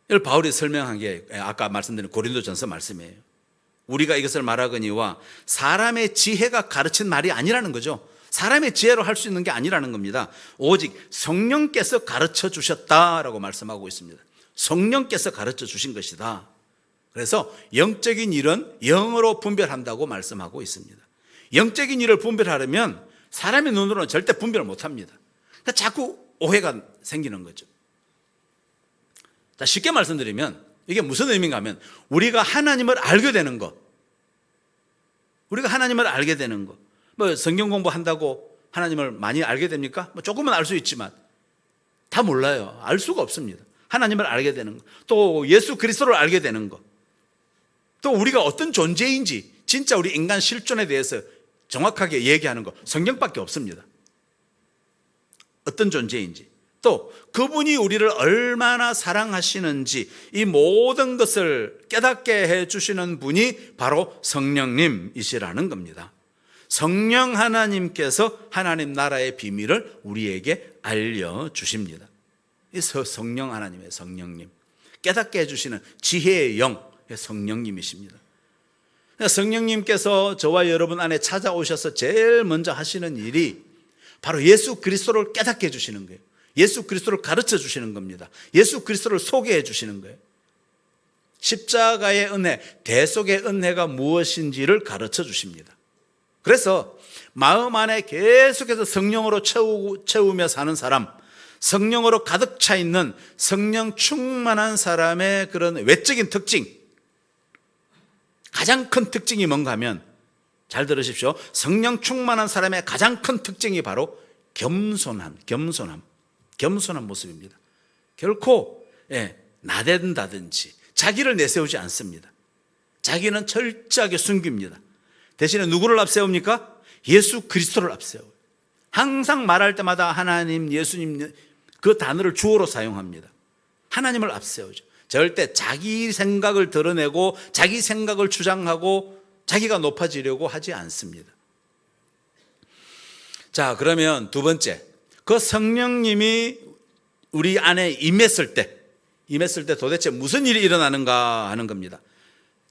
이걸 바울이 설명한 게 아까 말씀드린 고린도전서 말씀이에요. 우리가 이것을 말하거니와 사람의 지혜가 가르친 말이 아니라는 거죠. 사람의 지혜로 할 수 있는 게 아니라는 겁니다. 오직 성령께서 가르쳐 주셨다라고 말씀하고 있습니다. 성령께서 가르쳐 주신 것이다. 그래서 영적인 일은 영으로 분별한다고 말씀하고 있습니다. 영적인 일을 분별하려면 사람의 눈으로는 절대 분별을 못합니다. 그러니까 자꾸 오해가 생기는 거죠. 자, 쉽게 말씀드리면 이게 무슨 의미인가 하면 우리가 하나님을 알게 되는 것, 뭐 성경 공부한다고 하나님을 많이 알게 됩니까? 뭐 조금은 알 수 있지만 다 몰라요. 알 수가 없습니다. 하나님을 알게 되는 것, 또 예수 그리스도를 알게 되는 것, 또 우리가 어떤 존재인지 진짜 우리 인간 실존에 대해서 정확하게 얘기하는 것, 성경밖에 없습니다. 어떤 존재인지, 또 그분이 우리를 얼마나 사랑하시는지, 이 모든 것을 깨닫게 해주시는 분이 바로 성령님이시라는 겁니다. 성령 하나님께서 하나님 나라의 비밀을 우리에게 알려주십니다. 이 성령 하나님의 성령님, 깨닫게 해주시는 지혜의 영, 성령님이십니다. 성령님께서 저와 여러분 안에 찾아오셔서 제일 먼저 하시는 일이 바로 예수 그리스도를 깨닫게 해주시는 거예요. 예수 그리스도를 가르쳐 주시는 겁니다. 예수 그리스도를 소개해 주시는 거예요. 십자가의 은혜, 대속의 은혜가 무엇인지를 가르쳐 주십니다. 그래서 마음 안에 계속해서 성령으로 채우며 사는 사람, 성령으로 가득 차 있는 성령 충만한 사람의 그런 외적인 특징, 가장 큰 특징이 뭔가 하면, 잘 들으십시오. 성령 충만한 사람의 가장 큰 특징이 바로 겸손한 모습입니다. 결코 나댄다든지 자기를 내세우지 않습니다. 자기는 철저하게 숨깁니다. 대신에 누구를 앞세웁니까? 예수 그리스도를 앞세워요. 항상 말할 때마다 하나님, 예수님, 그 단어를 주어로 사용합니다. 하나님을 앞세우죠. 절대 자기 생각을 드러내고 자기 생각을 주장하고 자기가 높아지려고 하지 않습니다. 자, 그러면 두 번째, 그 성령님이 우리 안에 임했을 때 도대체 무슨 일이 일어나는가 하는 겁니다.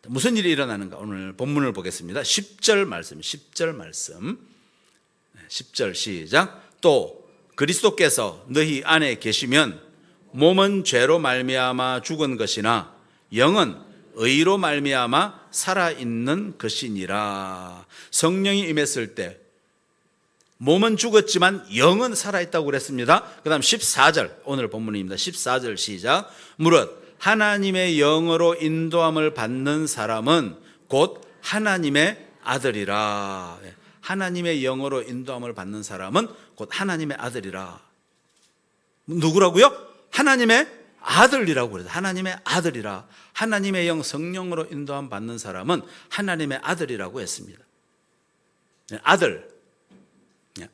무슨 일이 일어나는가, 오늘 본문을 보겠습니다. 10절 말씀 10절 시작. 또 그리스도께서 너희 안에 계시면 몸은 죄로 말미암아 죽은 것이나 영은 의로 말미암아 살아있는 것이니라. 성령이 임했을 때 몸은 죽었지만 영은 살아있다고 그랬습니다. 그 다음 14절, 오늘 본문입니다. 14절 시작. 무릇 하나님의 영으로 인도함을 받는 사람은 곧 하나님의 아들이라. 하나님의 영으로 인도함을 받는 사람은 곧 하나님의 아들이라. 누구라고요? 하나님의 아들이라고 그래요. 하나님의 아들이라. 하나님의 영 성령으로 인도함 받는 사람은 하나님의 아들이라고 했습니다.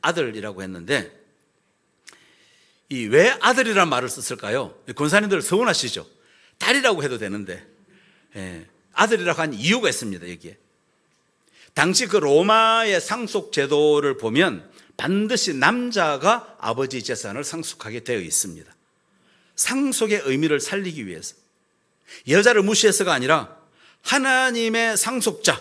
아들이라고 했는데, 이 왜 아들이라는 말을 썼을까요? 권사님들 서운하시죠? 딸이라고 해도 되는데 아들이라고 한 이유가 있습니다. 여기에 당시 그 로마의 상속 제도를 보면 반드시 남자가 아버지 재산을 상속하게 되어 있습니다. 상속의 의미를 살리기 위해서, 여자를 무시해서가 아니라 하나님의 상속자,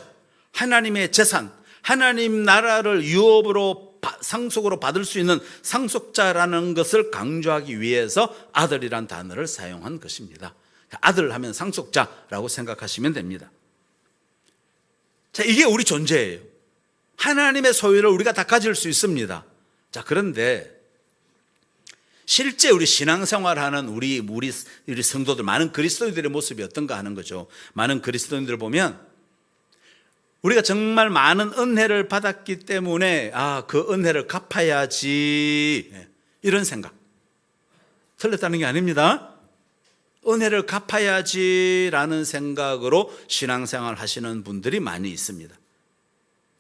하나님의 재산, 하나님 나라를 유업으로 상속으로 받을 수 있는 상속자라는 것을 강조하기 위해서 아들이란 단어를 사용한 것입니다. 아들 하면 상속자라고 생각하시면 됩니다. 자, 이게 우리 존재예요. 하나님의 소유를 우리가 다 가질 수 있습니다. 자, 그런데 실제 우리 신앙생활하는 우리 성도들, 많은 그리스도인들의 모습이 어떤가 하는 거죠. 많은 그리스도인들을 보면 우리가 정말 많은 은혜를 받았기 때문에 그 은혜를 갚아야지, 이런 생각. 틀렸다는 게 아닙니다. 은혜를 갚아야지라는 생각으로 신앙생활 하시는 분들이 많이 있습니다.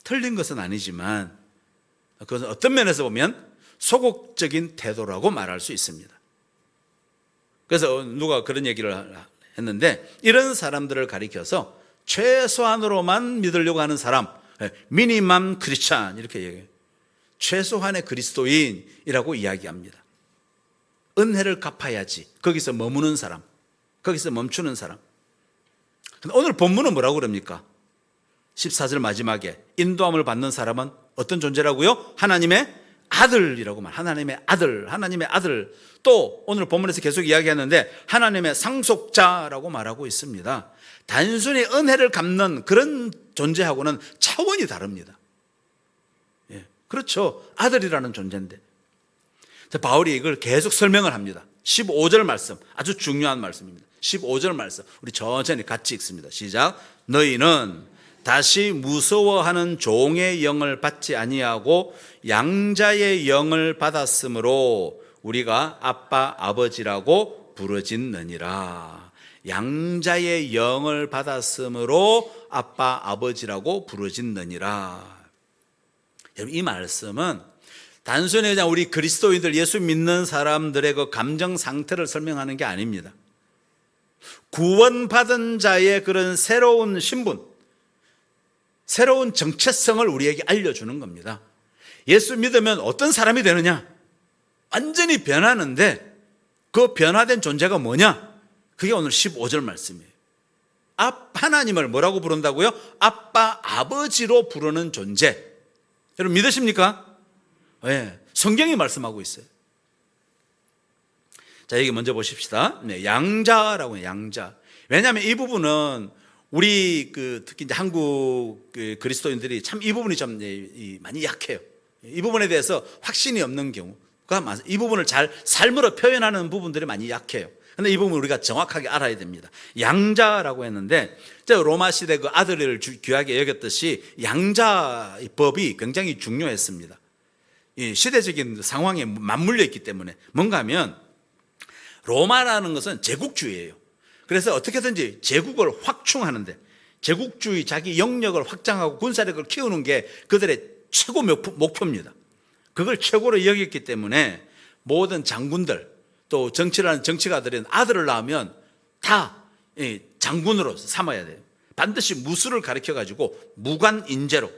틀린 것은 아니지만 그것은 어떤 면에서 보면 소극적인 태도라고 말할 수 있습니다. 그래서 누가 그런 얘기를 했는데, 이런 사람들을 가리켜서 최소한으로만 믿으려고 하는 사람, 미니멈 크리스찬, 이렇게 얘기해요. 최소한의 그리스도인이라고 이야기합니다. 은혜를 갚아야지, 거기서 머무는 사람, 거기서 멈추는 사람. 근데 오늘 본문은 뭐라고 그럽니까? 14절 마지막에 인도함을 받는 사람은 어떤 존재라고요? 하나님의 아들이라고 말. 하나님의 아들. 또 오늘 본문에서 계속 이야기하는데 하나님의 상속자라고 말하고 있습니다. 단순히 은혜를 갚는 그런 존재하고는 차원이 다릅니다. 예, 그렇죠. 아들이라는 존재인데. 바울이 이걸 계속 설명을 합니다. 15절 말씀, 아주 중요한 말씀입니다. 15절 말씀, 우리 천천히 같이 읽습니다. 시작. 너희는 다시 무서워하는 종의 영을 받지 아니하고 양자의 영을 받았으므로 우리가 아빠 아버지라고 부르짖느니라. 양자의 영을 받았으므로 아빠 아버지라고 부르짖느니라. 여러분, 이 말씀은 단순히 그냥 우리 그리스도인들, 예수 믿는 사람들의 그 감정 상태를 설명하는 게 아닙니다. 구원받은 자의 그런 새로운 신분, 새로운 정체성을 우리에게 알려주는 겁니다. 예수 믿으면 어떤 사람이 되느냐? 완전히 변하는데 그 변화된 존재가 뭐냐? 그게 오늘 15절 말씀이에요. 하나님을 뭐라고 부른다고요? 아빠, 아버지로 부르는 존재. 여러분 믿으십니까? 네, 성경이 말씀하고 있어요. 자, 여기 먼저 보십시다. 네, 양자라고 해요, 양자. 왜냐하면 이 부분은 우리 특히 이제 한국 그리스도인들이 참 이 부분이 좀 많이 약해요. 이 부분에 대해서 확신이 없는 경우가 많아요. 이 부분을 잘 삶으로 표현하는 부분들이 많이 약해요. 그런데 이 부분을 우리가 정확하게 알아야 됩니다. 양자라고 했는데 로마 시대 그 아들을 귀하게 여겼듯이 양자 법이 굉장히 중요했습니다. 이 시대적인 상황에 맞물려 있기 때문에. 뭔가 하면 로마라는 것은 제국주의예요. 그래서 어떻게든지 제국을 확충하는데, 제국주의 자기 영역을 확장하고 군사력을 키우는 게 그들의 최고 목표입니다. 그걸 최고로 여겼기 때문에 모든 장군들, 또 정치를 하는 정치가들은 아들을 낳으면 다 장군으로 삼아야 돼요. 반드시 무술을 가르쳐가지고 무관인재로.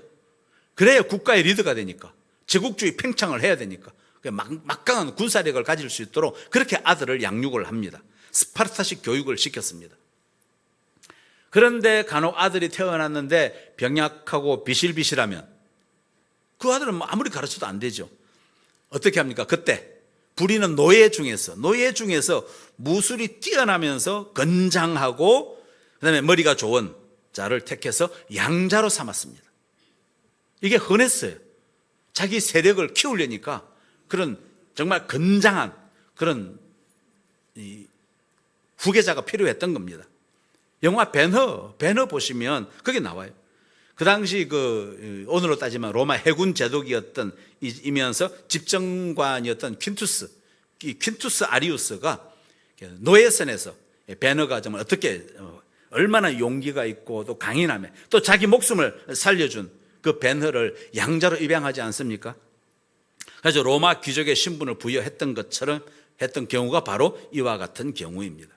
그래야 국가의 리더가 되니까, 제국주의 팽창을 해야 되니까, 막강한 군사력을 가질 수 있도록 그렇게 아들을 양육을 합니다. 스파르타식 교육을 시켰습니다. 그런데 간혹 아들이 태어났는데 병약하고 비실비실하면 그 아들은 아무리 가르쳐도 안 되죠. 어떻게 합니까? 그때 부리는 노예 중에서 무술이 뛰어나면서 건장하고 그다음에 머리가 좋은 자를 택해서 양자로 삼았습니다. 이게 흔했어요. 자기 세력을 키우려니까 그런 정말 건장한 그런 후계자가 필요했던 겁니다. 영화 배너 보시면 그게 나와요. 그 당시 오늘로 따지면 로마 해군 제독이었던 이면서 집정관이었던 퀸투스 아리우스가 노예선에서 배너가 정말 어떻게 얼마나 용기가 있고 또 강인함에 또 자기 목숨을 살려준 그 배너를 양자로 입양하지 않습니까? 그래서 로마 귀족의 신분을 부여했던 것처럼 했던 경우가 바로 이와 같은 경우입니다.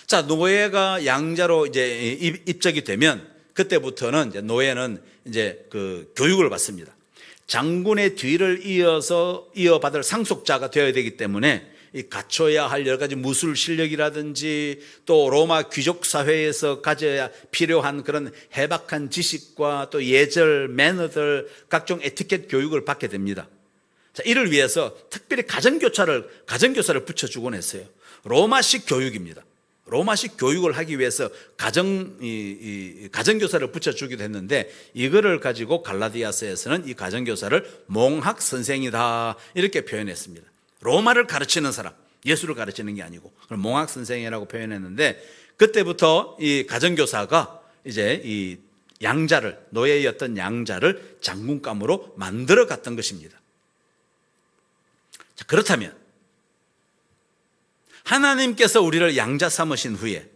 자, 노예가 양자로 이제 입적이 되면 그때부터는 이제 노예는 이제 교육을 받습니다. 장군의 뒤를 이어받을 상속자가 되어야 되기 때문에 이 갖춰야 할 여러 가지 무술 실력이라든지 또 로마 귀족 사회에서 가져야 필요한 그런 해박한 지식과 또 예절, 매너들, 각종 에티켓 교육을 받게 됩니다. 자, 이를 위해서 특별히 가정교사를 붙여주곤 했어요. 로마식 교육입니다. 로마식 교육을 하기 위해서 가정교사를 붙여주기도 했는데, 이거를 가지고 갈라디아서에서는 이 가정교사를 몽학 선생이다 이렇게 표현했습니다. 로마를 가르치는 사람, 예수를 가르치는 게 아니고 몽학 선생이라고 표현했는데, 그때부터 이 가정교사가 이제 이 노예였던 양자를 장군감으로 만들어 갔던 것입니다. 자, 그렇다면 하나님께서 우리를 양자 삼으신 후에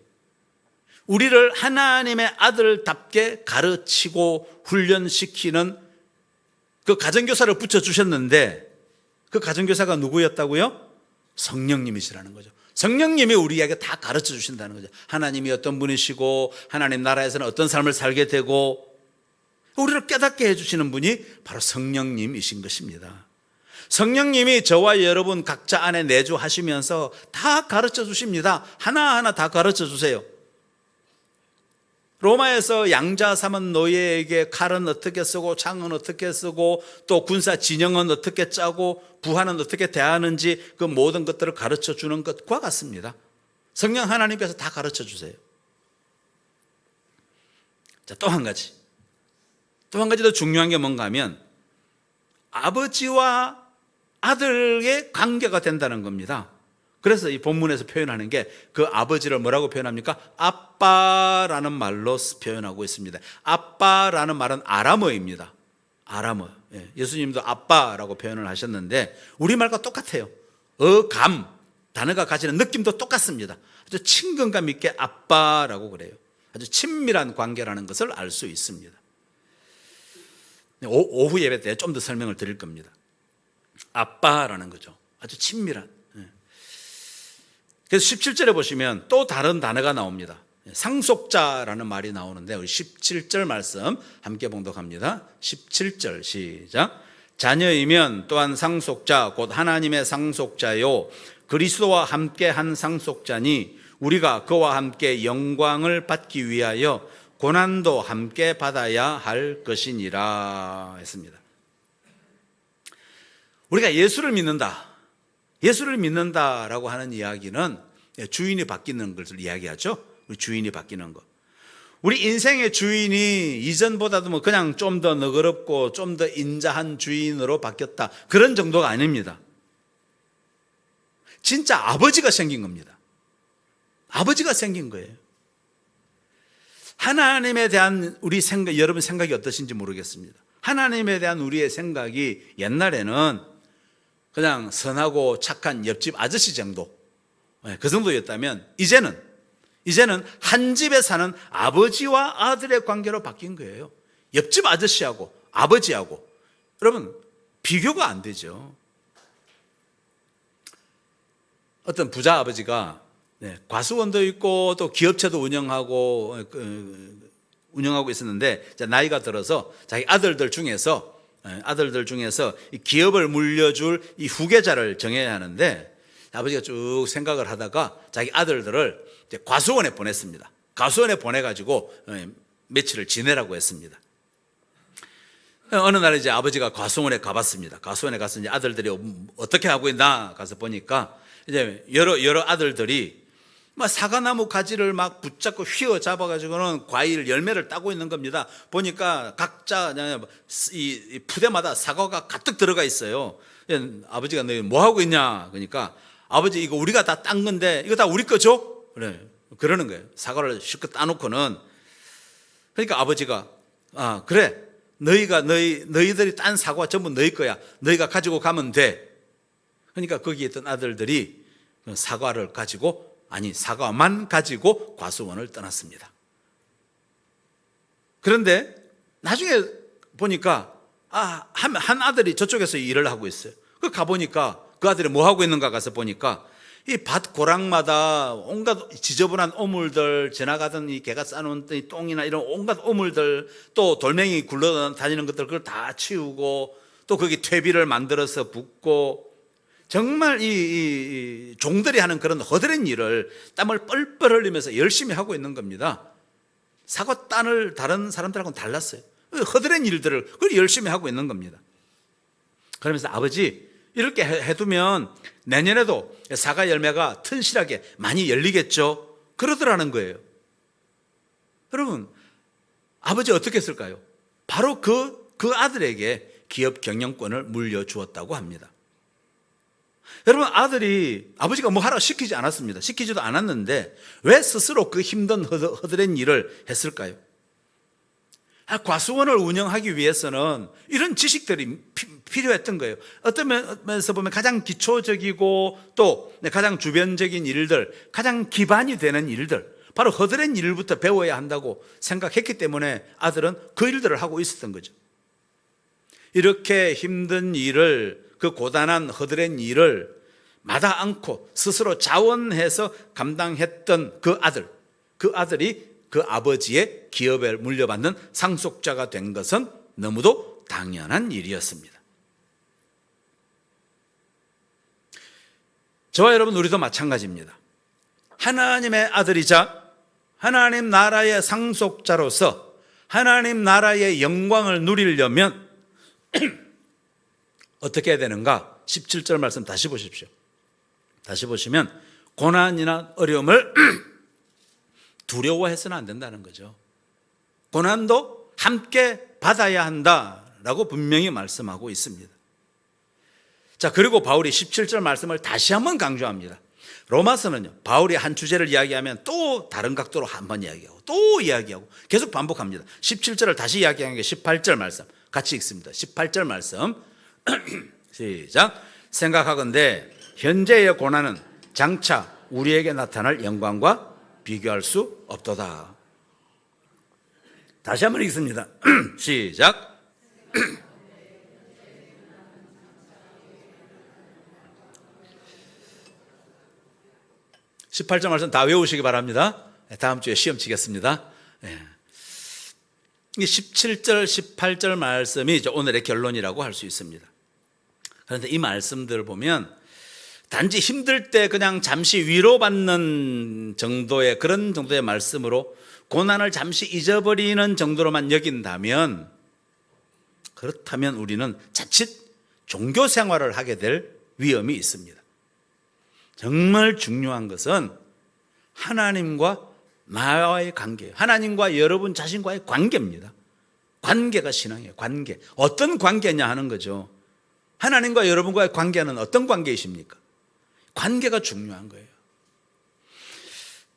우리를 하나님의 아들답게 가르치고 훈련시키는 그 가정교사를 붙여주셨는데, 그 가정교사가 누구였다고요? 성령님이시라는 거죠. 성령님이 우리에게 다 가르쳐 주신다는 거죠. 하나님이 어떤 분이시고 하나님 나라에서는 어떤 삶을 살게 되고 우리를 깨닫게 해주시는 분이 바로 성령님이신 것입니다. 성령님이 저와 여러분 각자 안에 내주하시면서 다 가르쳐 주십니다. 하나하나 다 가르쳐 주세요. 로마에서 양자 삼은 노예에게 칼은 어떻게 쓰고 창은 어떻게 쓰고 또 군사 진영은 어떻게 짜고 부하는 어떻게 대하는지 그 모든 것들을 가르쳐 주는 것과 같습니다. 성령 하나님께서 다 가르쳐 주세요. 자, 또 한 가지 더 중요한 게 뭔가 하면 아버지와 아들의 관계가 된다는 겁니다. 그래서 이 본문에서 표현하는 게 그 아버지를 뭐라고 표현합니까? 아빠라는 말로 표현하고 있습니다. 아빠라는 말은 아람어입니다. 아람어. 예수님도 아빠라고 표현을 하셨는데 우리말과 똑같아요. 어감, 단어가 가지는 느낌도 똑같습니다. 아주 친근감 있게 아빠라고 그래요. 아주 친밀한 관계라는 것을 알 수 있습니다. 오후 예배 때 좀 더 설명을 드릴 겁니다. 아빠라는 거죠. 아주 친밀한. 그래서 17절에 보시면 또 다른 단어가 나옵니다. 상속자라는 말이 나오는데 우리 17절 말씀 함께 봉독합니다. 17절 시작. 자녀이면 또한 상속자 곧 하나님의 상속자요 그리스도와 함께 한 상속자니 우리가 그와 함께 영광을 받기 위하여 고난도 함께 받아야 할 것이니라 했습니다. 우리가 예수를 믿는다라고 하는 이야기는 주인이 바뀌는 것을 이야기하죠. 우리 주인이 바뀌는 것. 우리 인생의 주인이 이전보다도 그냥 좀 더 너그럽고 좀 더 인자한 주인으로 바뀌었다, 그런 정도가 아닙니다. 진짜 아버지가 생긴 겁니다. 아버지가 생긴 거예요. 하나님에 대한 우리 생각, 여러분 생각이 어떠신지 모르겠습니다. 하나님에 대한 우리의 생각이 옛날에는 그냥 선하고 착한 옆집 아저씨 정도, 그 정도였다면 이제는 한 집에 사는 아버지와 아들의 관계로 바뀐 거예요. 옆집 아저씨하고 아버지하고 여러분 비교가 안 되죠. 어떤 부자 아버지가 과수원도 있고 또 기업체도 운영하고 있었는데 나이가 들어서 자기 아들들 중에서 이 기업을 물려줄 이 후계자를 정해야 하는데, 아버지가 쭉 생각을 하다가 자기 아들들을 과수원에 보냈습니다. 과수원에 보내가지고 며칠을 지내라고 했습니다. 어느 날 이제 아버지가 과수원에 가봤습니다. 과수원에 가서 이제 아들들이 어떻게 하고 있나 가서 보니까 이제 여러 아들들이 막 사과나무 가지를 막 붙잡고 휘어잡아가지고는 과일 열매를 따고 있는 겁니다. 보니까 각자 이 푸대마다 사과가 가득 들어가 있어요. 아버지가 너 뭐 하고 있냐? 그러니까 아버지 이거 우리가 다 딴 건데 이거 다 우리 거죠? 그래, 그러는 거예요. 사과를 실컷 따놓고는. 그러니까 아버지가 그래, 너희들이 딴 사과 전부 너희 거야. 너희가 가지고 가면 돼. 그러니까 거기 있던 아들들이 사과만 가지고 과수원을 떠났습니다. 그런데 나중에 보니까 한 아들이 저쪽에서 일을 하고 있어요. 그 가보니까 그 아들이 뭐 하고 있는가 가서 보니까 이 밭 고랑마다 온갖 지저분한 오물들, 지나가던 이 개가 싸놓은 이 똥이나 이런 온갖 오물들, 또 돌멩이 굴러다니는 것들 그걸 다 치우고 또 거기 퇴비를 만들어서 붓고 정말 이 종들이 하는 그런 허드렛 일을 땀을 뻘뻘 흘리면서 열심히 하고 있는 겁니다. 사과 딴을 다른 사람들하고는 달랐어요. 허드렛 일들을 그걸 열심히 하고 있는 겁니다. 그러면서 아버지 이렇게 해두면 내년에도 사과 열매가 튼실하게 많이 열리겠죠? 그러더라는 거예요. 여러분, 아버지 어떻게 했을까요? 바로 그 아들에게 기업 경영권을 물려주었다고 합니다. 여러분, 아들이 아버지가 뭐 하라 시키지 않았습니다. 시키지도 않았는데 왜 스스로 그 힘든 허드렛 일을 했을까요? 과수원을 운영하기 위해서는 이런 지식들이 필요했던 거예요. 어떤 면에서 보면 가장 기초적이고 또 가장 주변적인 일들, 가장 기반이 되는 일들, 바로 허드렛 일부터 배워야 한다고 생각했기 때문에 아들은 그 일들을 하고 있었던 거죠. 이렇게 힘든 일을, 그 고단한 허드렛 일을 마다 않고 스스로 자원해서 감당했던 그 아들이 그 아버지의 기업을 물려받는 상속자가 된 것은 너무도 당연한 일이었습니다. 저와 여러분, 우리도 마찬가지입니다. 하나님의 아들이자 하나님 나라의 상속자로서 하나님 나라의 영광을 누리려면 어떻게 해야 되는가? 17절 말씀 다시 보십시오. 다시 보시면 고난이나 어려움을 두려워해서는 안 된다는 거죠. 고난도 함께 받아야 한다라고 분명히 말씀하고 있습니다. 자, 그리고 바울이 17절 말씀을 다시 한번 강조합니다. 로마서는요, 바울이 한 주제를 이야기하면 또 다른 각도로 한번 이야기하고 또 이야기하고 계속 반복합니다. 17절을 다시 이야기하는 게 18절 말씀 같이 읽습니다. 18절 말씀 시작. 생각하건대 현재의 고난은 장차 우리에게 나타날 영광과 비교할 수 없도다. 다시 한번 읽습니다. 시작. 18절 말씀 다 외우시기 바랍니다. 다음 주에 시험 치겠습니다. 이 17절, 18절 말씀이 오늘의 결론이라고 할 수 있습니다. 그런데 이 말씀들을 보면 단지 힘들 때 그냥 잠시 위로받는 정도의 그런 정도의 말씀으로 고난을 잠시 잊어버리는 정도로만 여긴다면, 그렇다면 우리는 자칫 종교 생활을 하게 될 위험이 있습니다. 정말 중요한 것은 하나님과 나와의 관계예요. 하나님과 여러분 자신과의 관계입니다. 관계가 신앙이에요. 관계. 어떤 관계냐 하는 거죠. 하나님과 여러분과의 관계는 어떤 관계이십니까? 관계가 중요한 거예요.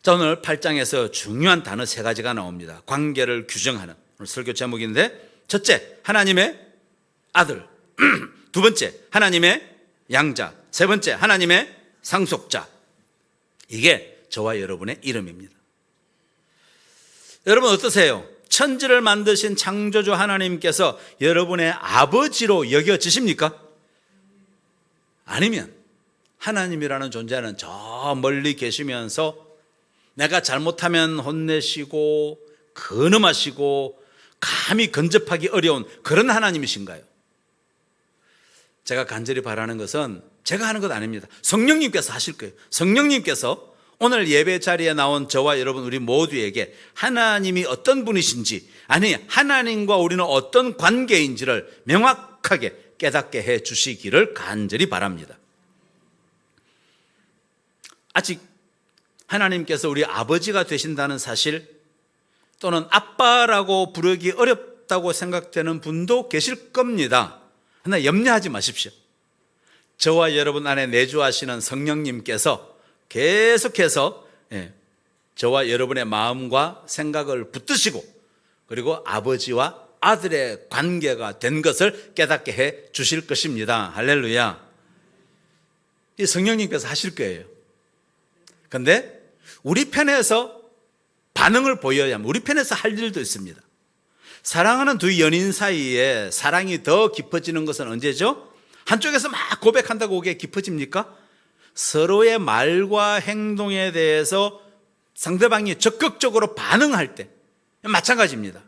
자, 오늘 8장에서 중요한 단어 3가지가 나옵니다. 관계를 규정하는 오늘 설교 제목인데, 첫째, 하나님의 아들. 두 번째, 하나님의 양자. 세 번째, 하나님의 상속자. 이게 저와 여러분의 이름입니다. 여러분 어떠세요? 천지를 만드신 창조주 하나님께서 여러분의 아버지로 여겨지십니까? 아니면 하나님이라는 존재는 저 멀리 계시면서 내가 잘못하면 혼내시고 근엄하시고 감히 근접하기 어려운 그런 하나님이신가요? 제가 간절히 바라는 것은 제가 하는 것 아닙니다. 성령님께서 하실 거예요. 성령님께서 오늘 예배 자리에 나온 저와 여러분 우리 모두에게 하나님이 어떤 분이신지, 아니 하나님과 우리는 어떤 관계인지를 명확하게 깨닫게 해 주시기를 간절히 바랍니다. 아직 하나님께서 우리 아버지가 되신다는 사실, 또는 아빠라고 부르기 어렵다고 생각되는 분도 계실 겁니다. 그러나 염려하지 마십시오. 저와 여러분 안에 내주하시는 성령님께서 계속해서 저와 여러분의 마음과 생각을 붙드시고, 그리고 아버지와 아들의 관계가 된 것을 깨닫게 해 주실 것입니다. 할렐루야. 이 성령님께서 하실 거예요. 그런데 우리 편에서 반응을 보여야 합니다. 우리 편에서 할 일도 있습니다. 사랑하는 두 연인 사이에 사랑이 더 깊어지는 것은 언제죠? 한쪽에서 막 고백한다고 그게 깊어집니까? 서로의 말과 행동에 대해서 상대방이 적극적으로 반응할 때 마찬가지입니다.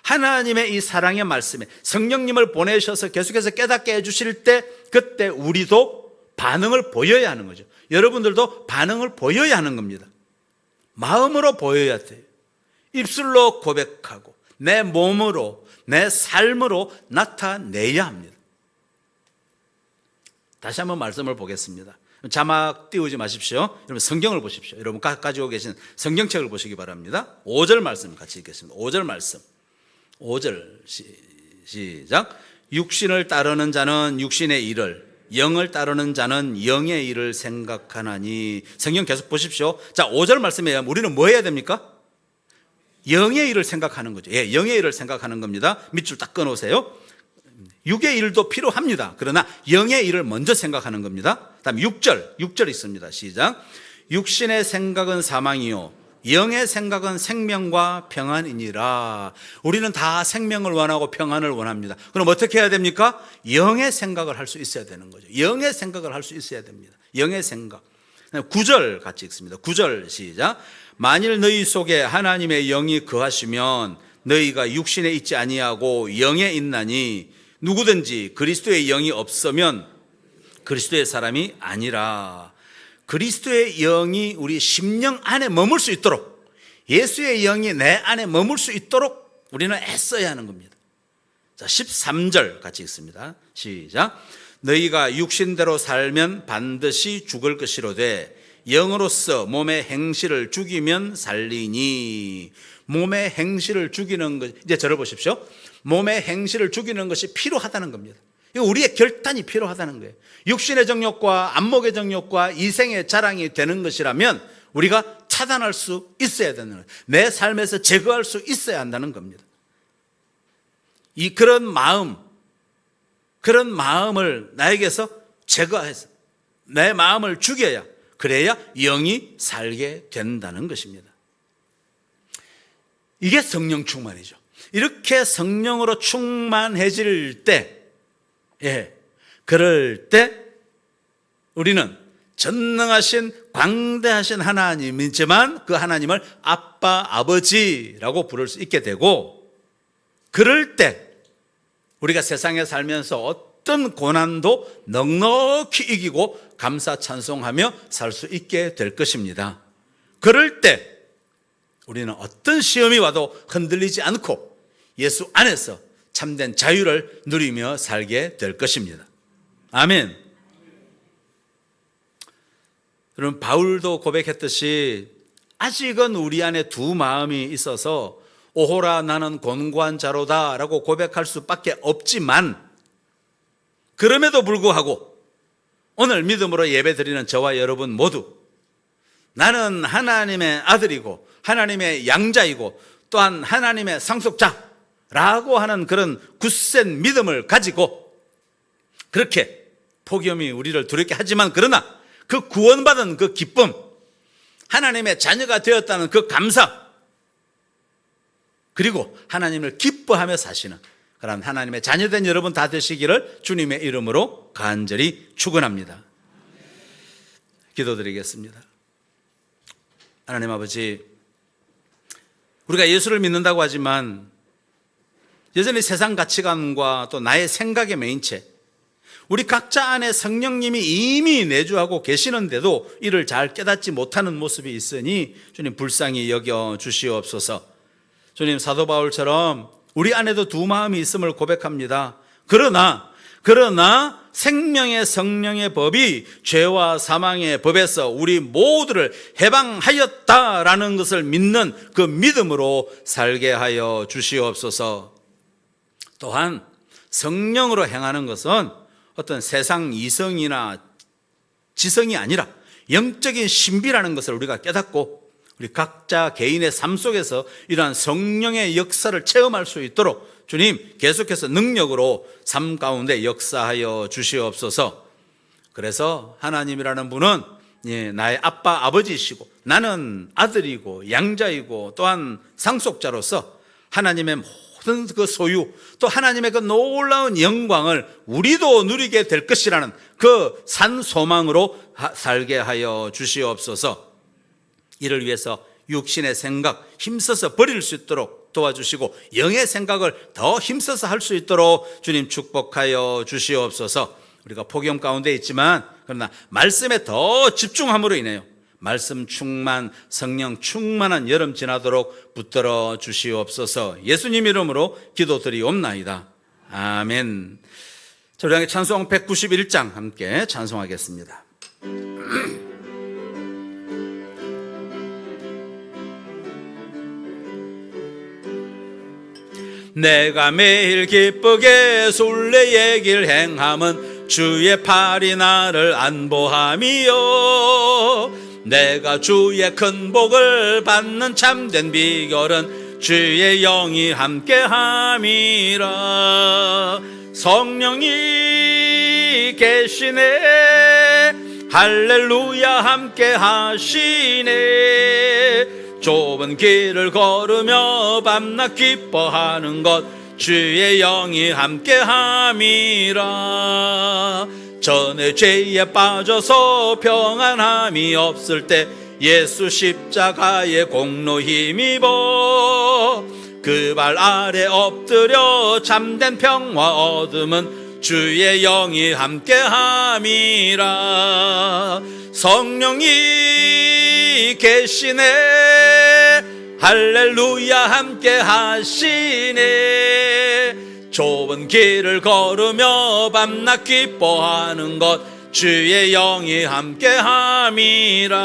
하나님의 이 사랑의 말씀에 성령님을 보내셔서 계속해서 깨닫게 해주실 때, 그때 우리도 반응을 보여야 하는 거죠. 여러분들도 반응을 보여야 하는 겁니다. 마음으로 보여야 돼요. 입술로 고백하고 내 몸으로, 내 삶으로 나타내야 합니다. 다시 한번 말씀을 보겠습니다. 자막 띄우지 마십시오. 여러분 성경을 보십시오. 여러분 가지고 계신 성경책을 보시기 바랍니다. 5절 말씀 같이 읽겠습니다. 5절 말씀. 5절 시작. 육신을 따르는 자는 육신의 일을, 영을 따르는 자는 영의 일을 생각하나니. 성경 계속 보십시오. 자, 5절 말씀에 의하면 우리는 뭐 해야 됩니까? 영의 일을 생각하는 거죠. 예, 영의 일을 생각하는 겁니다. 밑줄 딱 끊으세요. 육의 일도 필요합니다. 그러나 영의 일을 먼저 생각하는 겁니다. 다음 6절 있습니다. 시작. 육신의 생각은 사망이요 영의 생각은 생명과 평안이니라. 우리는 다 생명을 원하고 평안을 원합니다. 그럼 어떻게 해야 됩니까? 영의 생각을 할 수 있어야 되는 거죠. 영의 생각을 할 수 있어야 됩니다. 영의 생각. 9절 같이 읽습니다. 9절 시작. 만일 너희 속에 하나님의 영이 거하시면 너희가 육신에 있지 아니하고 영에 있나니 누구든지 그리스도의 영이 없으면 그리스도의 사람이 아니라. 그리스도의 영이 우리 심령 안에 머물 수 있도록, 예수의 영이 내 안에 머물 수 있도록 우리는 애써야 하는 겁니다. 자, 13절 같이 읽습니다. 시작. 너희가 육신대로 살면 반드시 죽을 것이로되 영으로서 몸의 행실을 죽이면 살리니. 몸의 행실을 죽이는 것, 이제 저를 보십시오. 몸의 행실을 죽이는 것이 필요하다는 겁니다. 이거 우리의 결단이 필요하다는 거예요. 육신의 정욕과 안목의 정욕과 이생의 자랑이 되는 것이라면 우리가 차단할 수 있어야 되는 거예요. 내 삶에서 제거할 수 있어야 한다는 겁니다. 그런 마음을 나에게서 제거해서 내 마음을 죽여야, 그래야 영이 살게 된다는 것입니다. 이게 성령 충만이죠. 이렇게 성령으로 충만해질 때, 그럴 때 우리는 전능하신 광대하신 하나님이지만 그 하나님을 아빠, 아버지라고 부를 수 있게 되고, 그럴 때 우리가 세상에 살면서 어떤 고난도 넉넉히 이기고 감사 찬송하며 살 수 있게 될 것입니다. 그럴 때 우리는 어떤 시험이 와도 흔들리지 않고 예수 안에서 참된 자유를 누리며 살게 될 것입니다. 아멘. 여러분, 바울도 고백했듯이 아직은 우리 안에 두 마음이 있어서 오호라 나는 곤고한 자로다 라고 고백할 수밖에 없지만, 그럼에도 불구하고 오늘 믿음으로 예배드리는 저와 여러분 모두 나는 하나님의 아들이고 하나님의 양자이고 또한 하나님의 상속자라고 하는 그런 굳센 믿음을 가지고, 그렇게 폭염이 우리를 두렵게 하지만 그러나 그 구원받은 그 기쁨, 하나님의 자녀가 되었다는 그 감사, 그리고 하나님을 기뻐하며 사시는 그런 하나님의 자녀된 여러분 다 되시기를 주님의 이름으로 간절히 축원합니다. 기도드리겠습니다. 하나님 아버지, 우리가 예수를 믿는다고 하지만 여전히 세상 가치관과 또 나의 생각에 매인 채 우리 각자 안에 성령님이 이미 내주하고 계시는데도 이를 잘 깨닫지 못하는 모습이 있으니 주님 불쌍히 여겨 주시옵소서. 주님, 사도 바울처럼 우리 안에도 두 마음이 있음을 고백합니다. 그러나 생명의 성령의 법이 죄와 사망의 법에서 우리 모두를 해방하였다라는 것을 믿는 그 믿음으로 살게 하여 주시옵소서. 또한 성령으로 행하는 것은 어떤 세상 이성이나 지성이 아니라 영적인 신비라는 것을 우리가 깨닫고 우리 각자 개인의 삶 속에서 이러한 성령의 역사를 체험할 수 있도록 주님 계속해서 능력으로 삶 가운데 역사하여 주시옵소서. 그래서 하나님이라는 분은 나의 아빠 아버지이시고 나는 아들이고 양자이고 또한 상속자로서 하나님의 모든 그 소유 또 하나님의 그 놀라운 영광을 우리도 누리게 될 것이라는 그 산 소망으로 살게 하여 주시옵소서. 이를 위해서 육신의 생각 힘써서 버릴 수 있도록 도와주시고 영의 생각을 더 힘써서 할 수 있도록 주님 축복하여 주시옵소서. 우리가 폭염 가운데 있지만 그러나 말씀에 더 집중함으로 인해요, 말씀 충만, 성령 충만한 여름 지나도록 붙들어 주시옵소서. 예수님 이름으로 기도드리옵나이다. 아멘. 자, 우리 함께 찬송 191장 함께 찬송하겠습니다. 내가 매일 기쁘게 순례의 길 행함은 주의 팔이 나를 안보함이요, 내가 주의 큰 복을 받는 참된 비결은 주의 영이 함께함이라. 성령이 계시네, 할렐루야 함께 하시네. 좁은 길을 걸으며 밤낮 기뻐하는 것 주의 영이 함께함이라. 전에 죄에 빠져서 평안함이 없을 때 예수 십자가의 공로 힘입어 그 발 아래 엎드려 참된 평화 얻음은 주의 영이 함께함이라. 성령이 계시네, 할렐루야 함께 하시네. 좁은 길을 걸으며 밤낮 기뻐하는 것 주의 영이 함께함이라.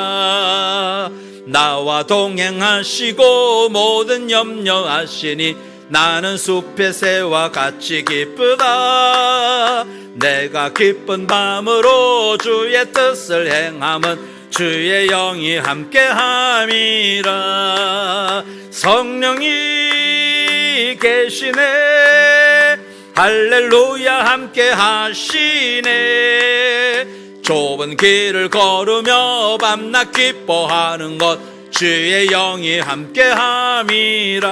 나와 동행하시고 모든 염려하시니 나는 숲의 새와 같이 기쁘다. 내가 기쁜 밤으로 주의 뜻을 행함은 주의 영이 함께함이라. 성령이 계시네, 할렐루야 함께 하시네. 좁은 길을 걸으며 밤낮 기뻐하는 것 주의 영이 함께함이라.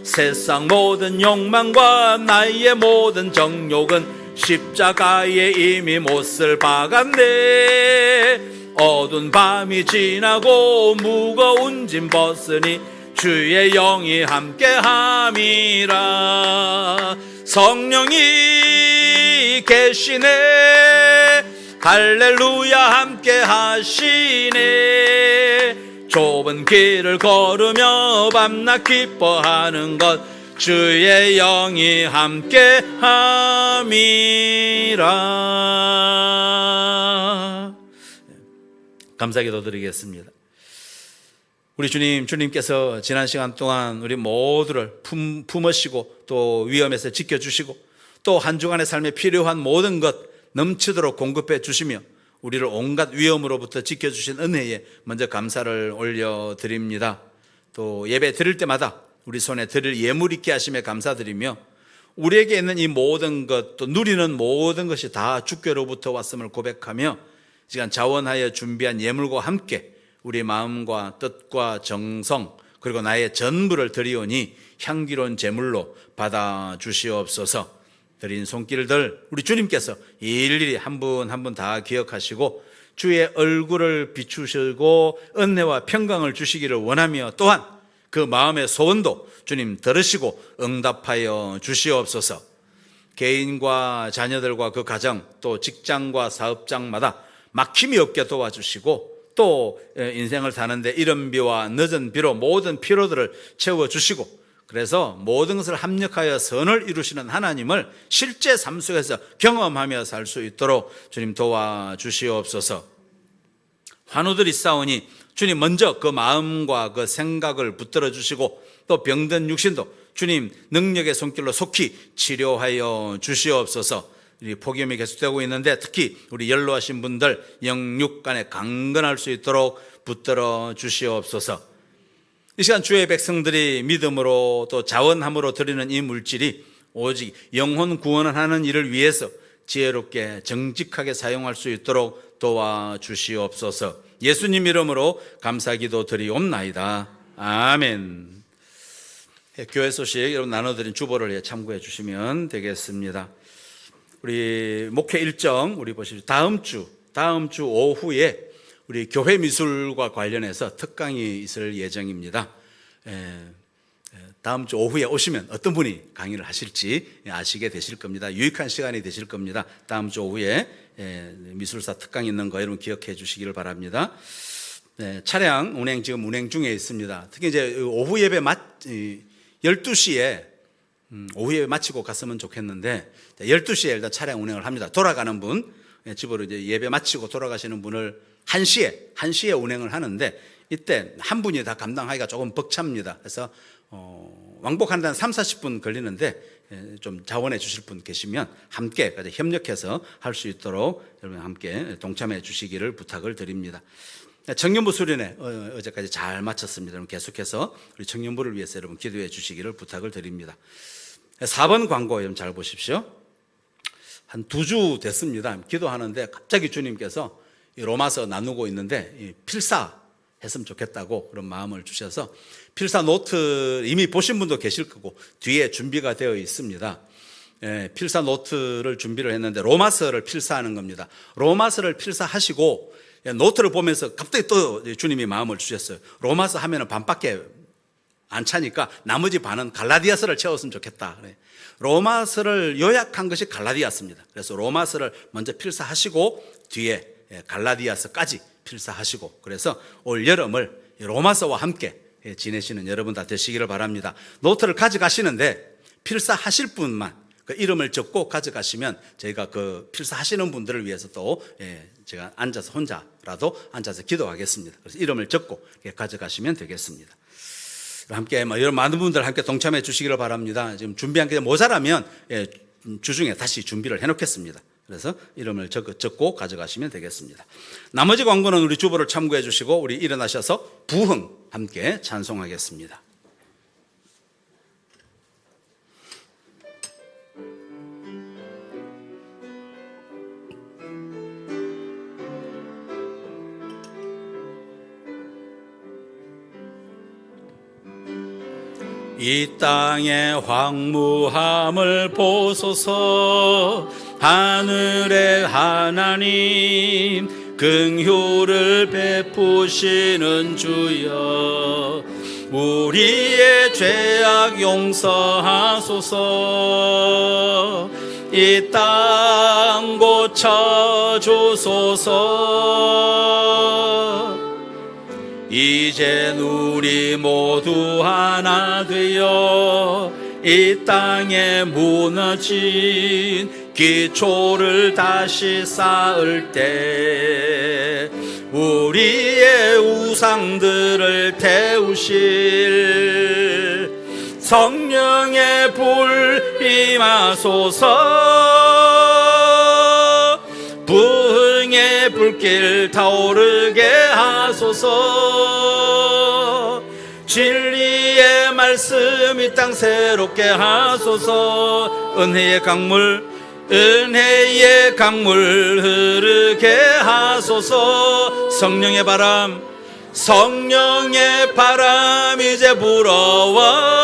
세상 모든 욕망과 나의 모든 정욕은 십자가에 이미 못을 박았네. 어두운 밤이 지나고 무거운 짐 벗으니 주의 영이 함께함이라. 성령이 계시네, 할렐루야 함께 하시네. 좁은 길을 걸으며 밤낮 기뻐하는 것 주의 영이 함께함이라. 감사기도 드리겠습니다. 우리 주님께서 지난 시간 동안 우리 모두를 품으시고 또 위험에서 지켜주시고 또 한 주간의 삶에 필요한 모든 것 넘치도록 공급해 주시며 우리를 온갖 위험으로부터 지켜주신 은혜에 먼저 감사를 올려드립니다. 또 예배 드릴 때마다 우리 손에 드릴 예물 있게 하심에 감사드리며 우리에게 있는 이 모든 것, 또 누리는 모든 것이 다 주께로부터 왔음을 고백하며 시간 자원하여 준비한 예물과 함께 우리 마음과 뜻과 정성 그리고 나의 전부를 드리오니 향기로운 제물로 받아 주시옵소서. 드린 손길들 우리 주님께서 일일이 한 분 한 분 다 기억하시고 주의 얼굴을 비추시고 은혜와 평강을 주시기를 원하며 또한 그 마음의 소원도 주님 들으시고 응답하여 주시옵소서. 개인과 자녀들과 그 가정 또 직장과 사업장마다 막힘이 없게 도와주시고 또 인생을 사는데 이른 비와 늦은 비로 모든 피로들을 채워주시고 그래서 모든 것을 합력하여 선을 이루시는 하나님을 실제 삶 속에서 경험하며 살 수 있도록 주님 도와주시옵소서. 환우들이 싸우니 주님 먼저 그 마음과 그 생각을 붙들어 주시고 또 병든 육신도 주님 능력의 손길로 속히 치료하여 주시옵소서. 이 폭염이 계속되고 있는데 특히 우리 연로하신 분들 영육 간에 강건할 수 있도록 붙들어 주시옵소서. 이 시간 주의 백성들이 믿음으로 또 자원함으로 드리는 이 물질이 오직 영혼 구원하는 일을 위해서 지혜롭게 정직하게 사용할 수 있도록 도와주시옵소서. 예수님 이름으로 감사기도 드리옵나이다. 아멘. 교회 소식 여러분 나눠드린 주보를 참고해 주시면 되겠습니다. 우리 목회 일정 우리 보십시오. 다음 주 오후에 우리 교회 미술과 관련해서 특강이 있을 예정입니다. 다음 주 오후에 오시면 어떤 분이 강의를 하실지 아시게 되실 겁니다. 유익한 시간이 되실 겁니다. 다음 주 오후에 미술사 특강 있는 거 여러분 기억해 주시기를 바랍니다. 차량 운행 지금 운행 중에 있습니다. 특히 이제 오후 예배 12시에 오후 예배 마치고 갔으면 좋겠는데 12시에 일단 차량 운행을 합니다. 돌아가는 분 집으로 이제 예배 마치고 돌아가시는 분을 1시에 운행을 하는데 이때 한 분이 다 감당하기가 조금 벅찹니다. 그래서 왕복하는 데는 30-40분 걸리는데 좀 자원해 주실 분 계시면 함께 협력해서 할 수 있도록 여러분 함께 동참해 주시기를 부탁을 드립니다. 청년부 수련회 어제까지 잘 마쳤습니다. 여러분 계속해서 우리 청년부를 위해서 여러분 기도해 주시기를 부탁을 드립니다. 4번 광고 여러분 잘 보십시오. 한 2주 됐습니다. 기도하는데 갑자기 주님께서 이 로마서 나누고 있는데 필사 했으면 좋겠다고 그런 마음을 주셔서 필사 노트 이미 보신 분도 계실 거고 뒤에 준비가 되어 있습니다. 필사 노트를 준비를 했는데 로마서를 필사하는 겁니다. 로마서를 필사하시고 노트를 보면서 갑자기 또 주님이 마음을 주셨어요. 로마서 하면은 반밖에 안 차니까 나머지 반은 갈라디아서를 채웠으면 좋겠다. 로마서를 요약한 것이 갈라디아서입니다. 그래서 로마서를 먼저 필사하시고 뒤에 갈라디아서까지 필사하시고 그래서 올 여름을 로마서와 함께 지내시는 여러분 다 되시기를 바랍니다. 노트를 가져가시는데 필사하실 분만 그 이름을 적고 가져가시면 저희가 그 필사하시는 분들을 위해서 또 제가 앉아서 혼자라도 앉아서 기도하겠습니다. 그래서 이름을 적고 가져가시면 되겠습니다. 함께 여러 많은 분들 함께 동참해 주시기를 바랍니다. 지금 준비한 게 모자라면 주중에 다시 준비를 해놓겠습니다. 그래서 이름을 적고 가져가시면 되겠습니다. 나머지 광고는 우리 주보를 참고해 주시고 우리 일어나셔서 부흥 함께 찬송하겠습니다. 이 땅의 황무함을 보소서. 하늘의 하나님 긍휼을 베푸시는 주여, 우리의 죄악 용서하소서. 이 땅 고쳐주소서. 이젠 우리 모두 하나 되어 이 땅에 무너진 기초를 다시 쌓을 때 우리의 우상들을 태우실 성령의 불 임하소서. 부흥의 불길 타오르게 하소서. 진리의 말씀 이 땅 새롭게 하소서. 은혜의 강물 흐르게 하소서. 성령의 바람 이제 불어와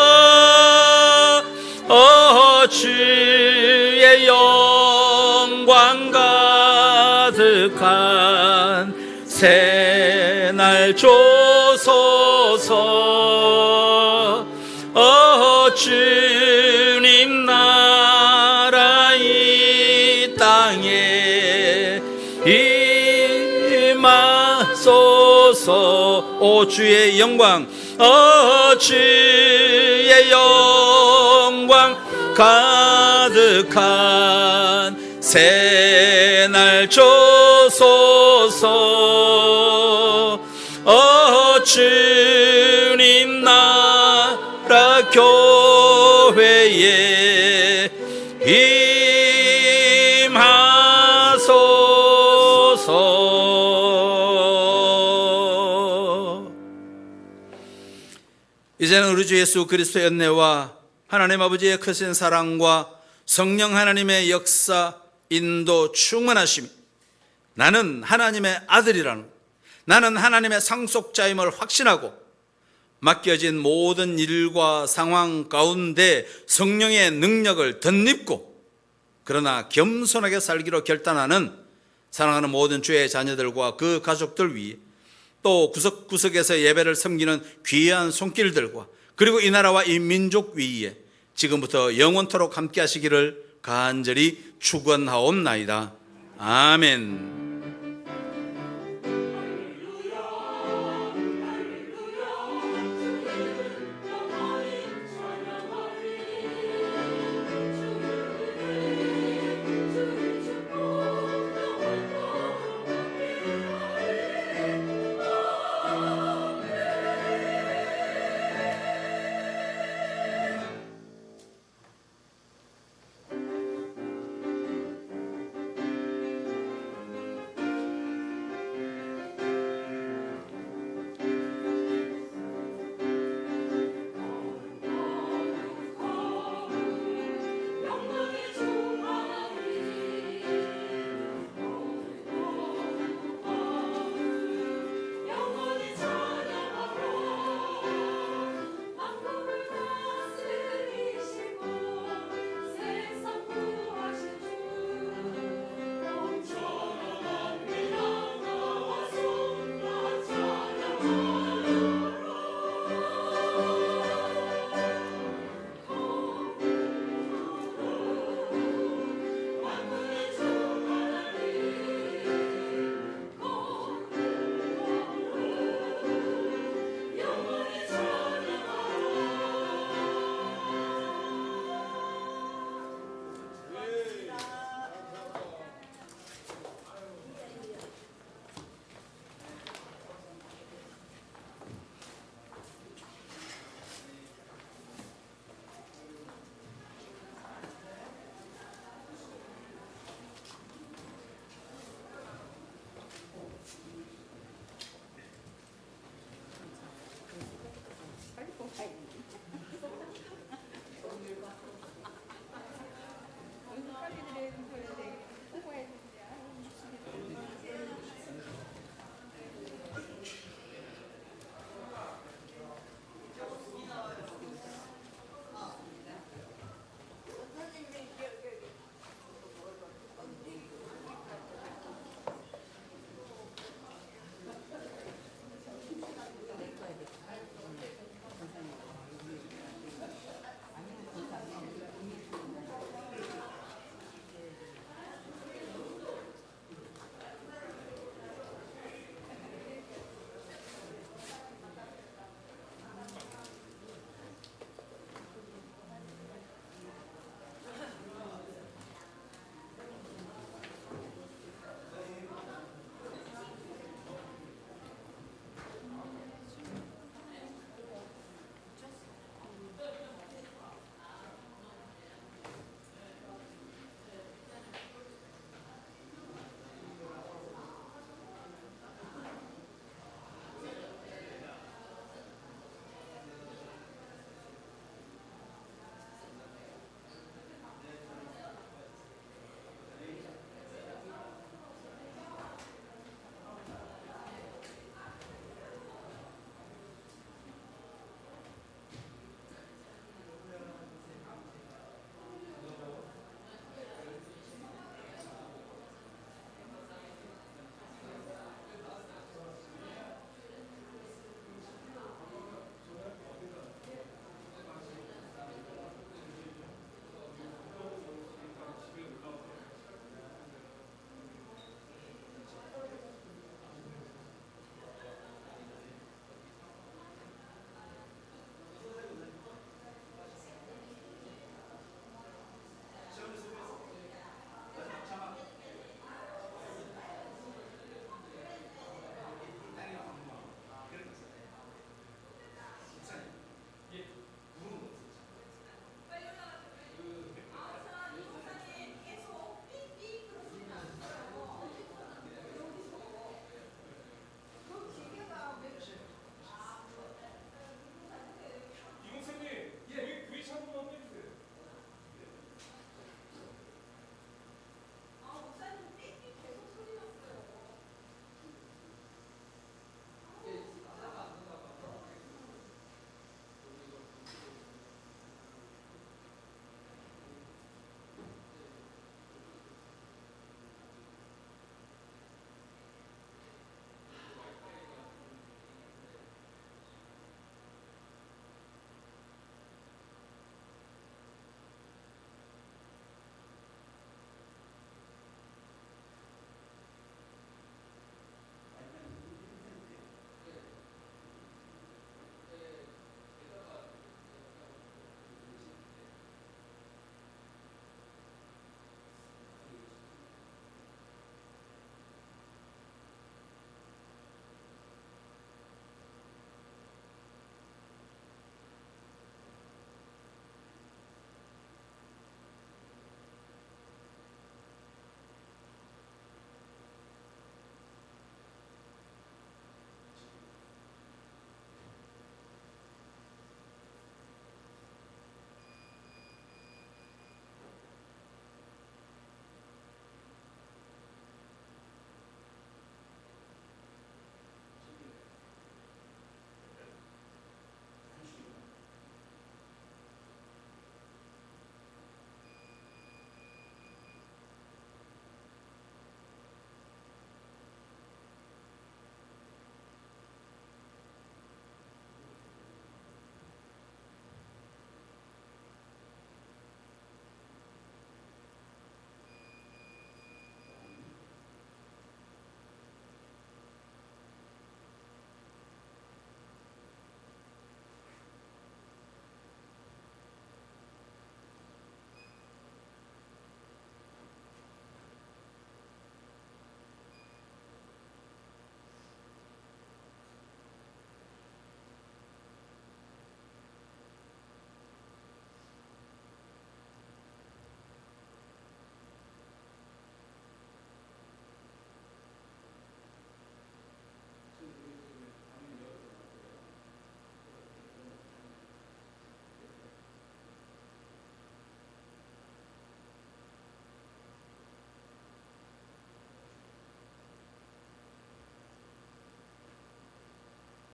주의 영광 가득한 새날 주소서. 주님 나라 이 땅에 임하소서. 오 주의 영광, 주의 영광 가득한 새날 주소서. 주님 나라 교회에 임하소서. 이제는 우리 주 예수 그리스도의 은혜와 하나님 아버지의 크신 사랑과 성령 하나님의 역사, 인도, 충만하심이 나는 하나님의 아들이라는, 나는 하나님의 상속자임을 확신하고 맡겨진 모든 일과 상황 가운데 성령의 능력을 덧입고 그러나 겸손하게 살기로 결단하는 사랑하는 모든 주의 자녀들과 그 가족들 위해 또 구석구석에서 예배를 섬기는 귀한 손길들과 그리고 이 나라와 이 민족 위에 지금부터 영원토록 함께 하시기를 간절히 축원하옵나이다. 아멘.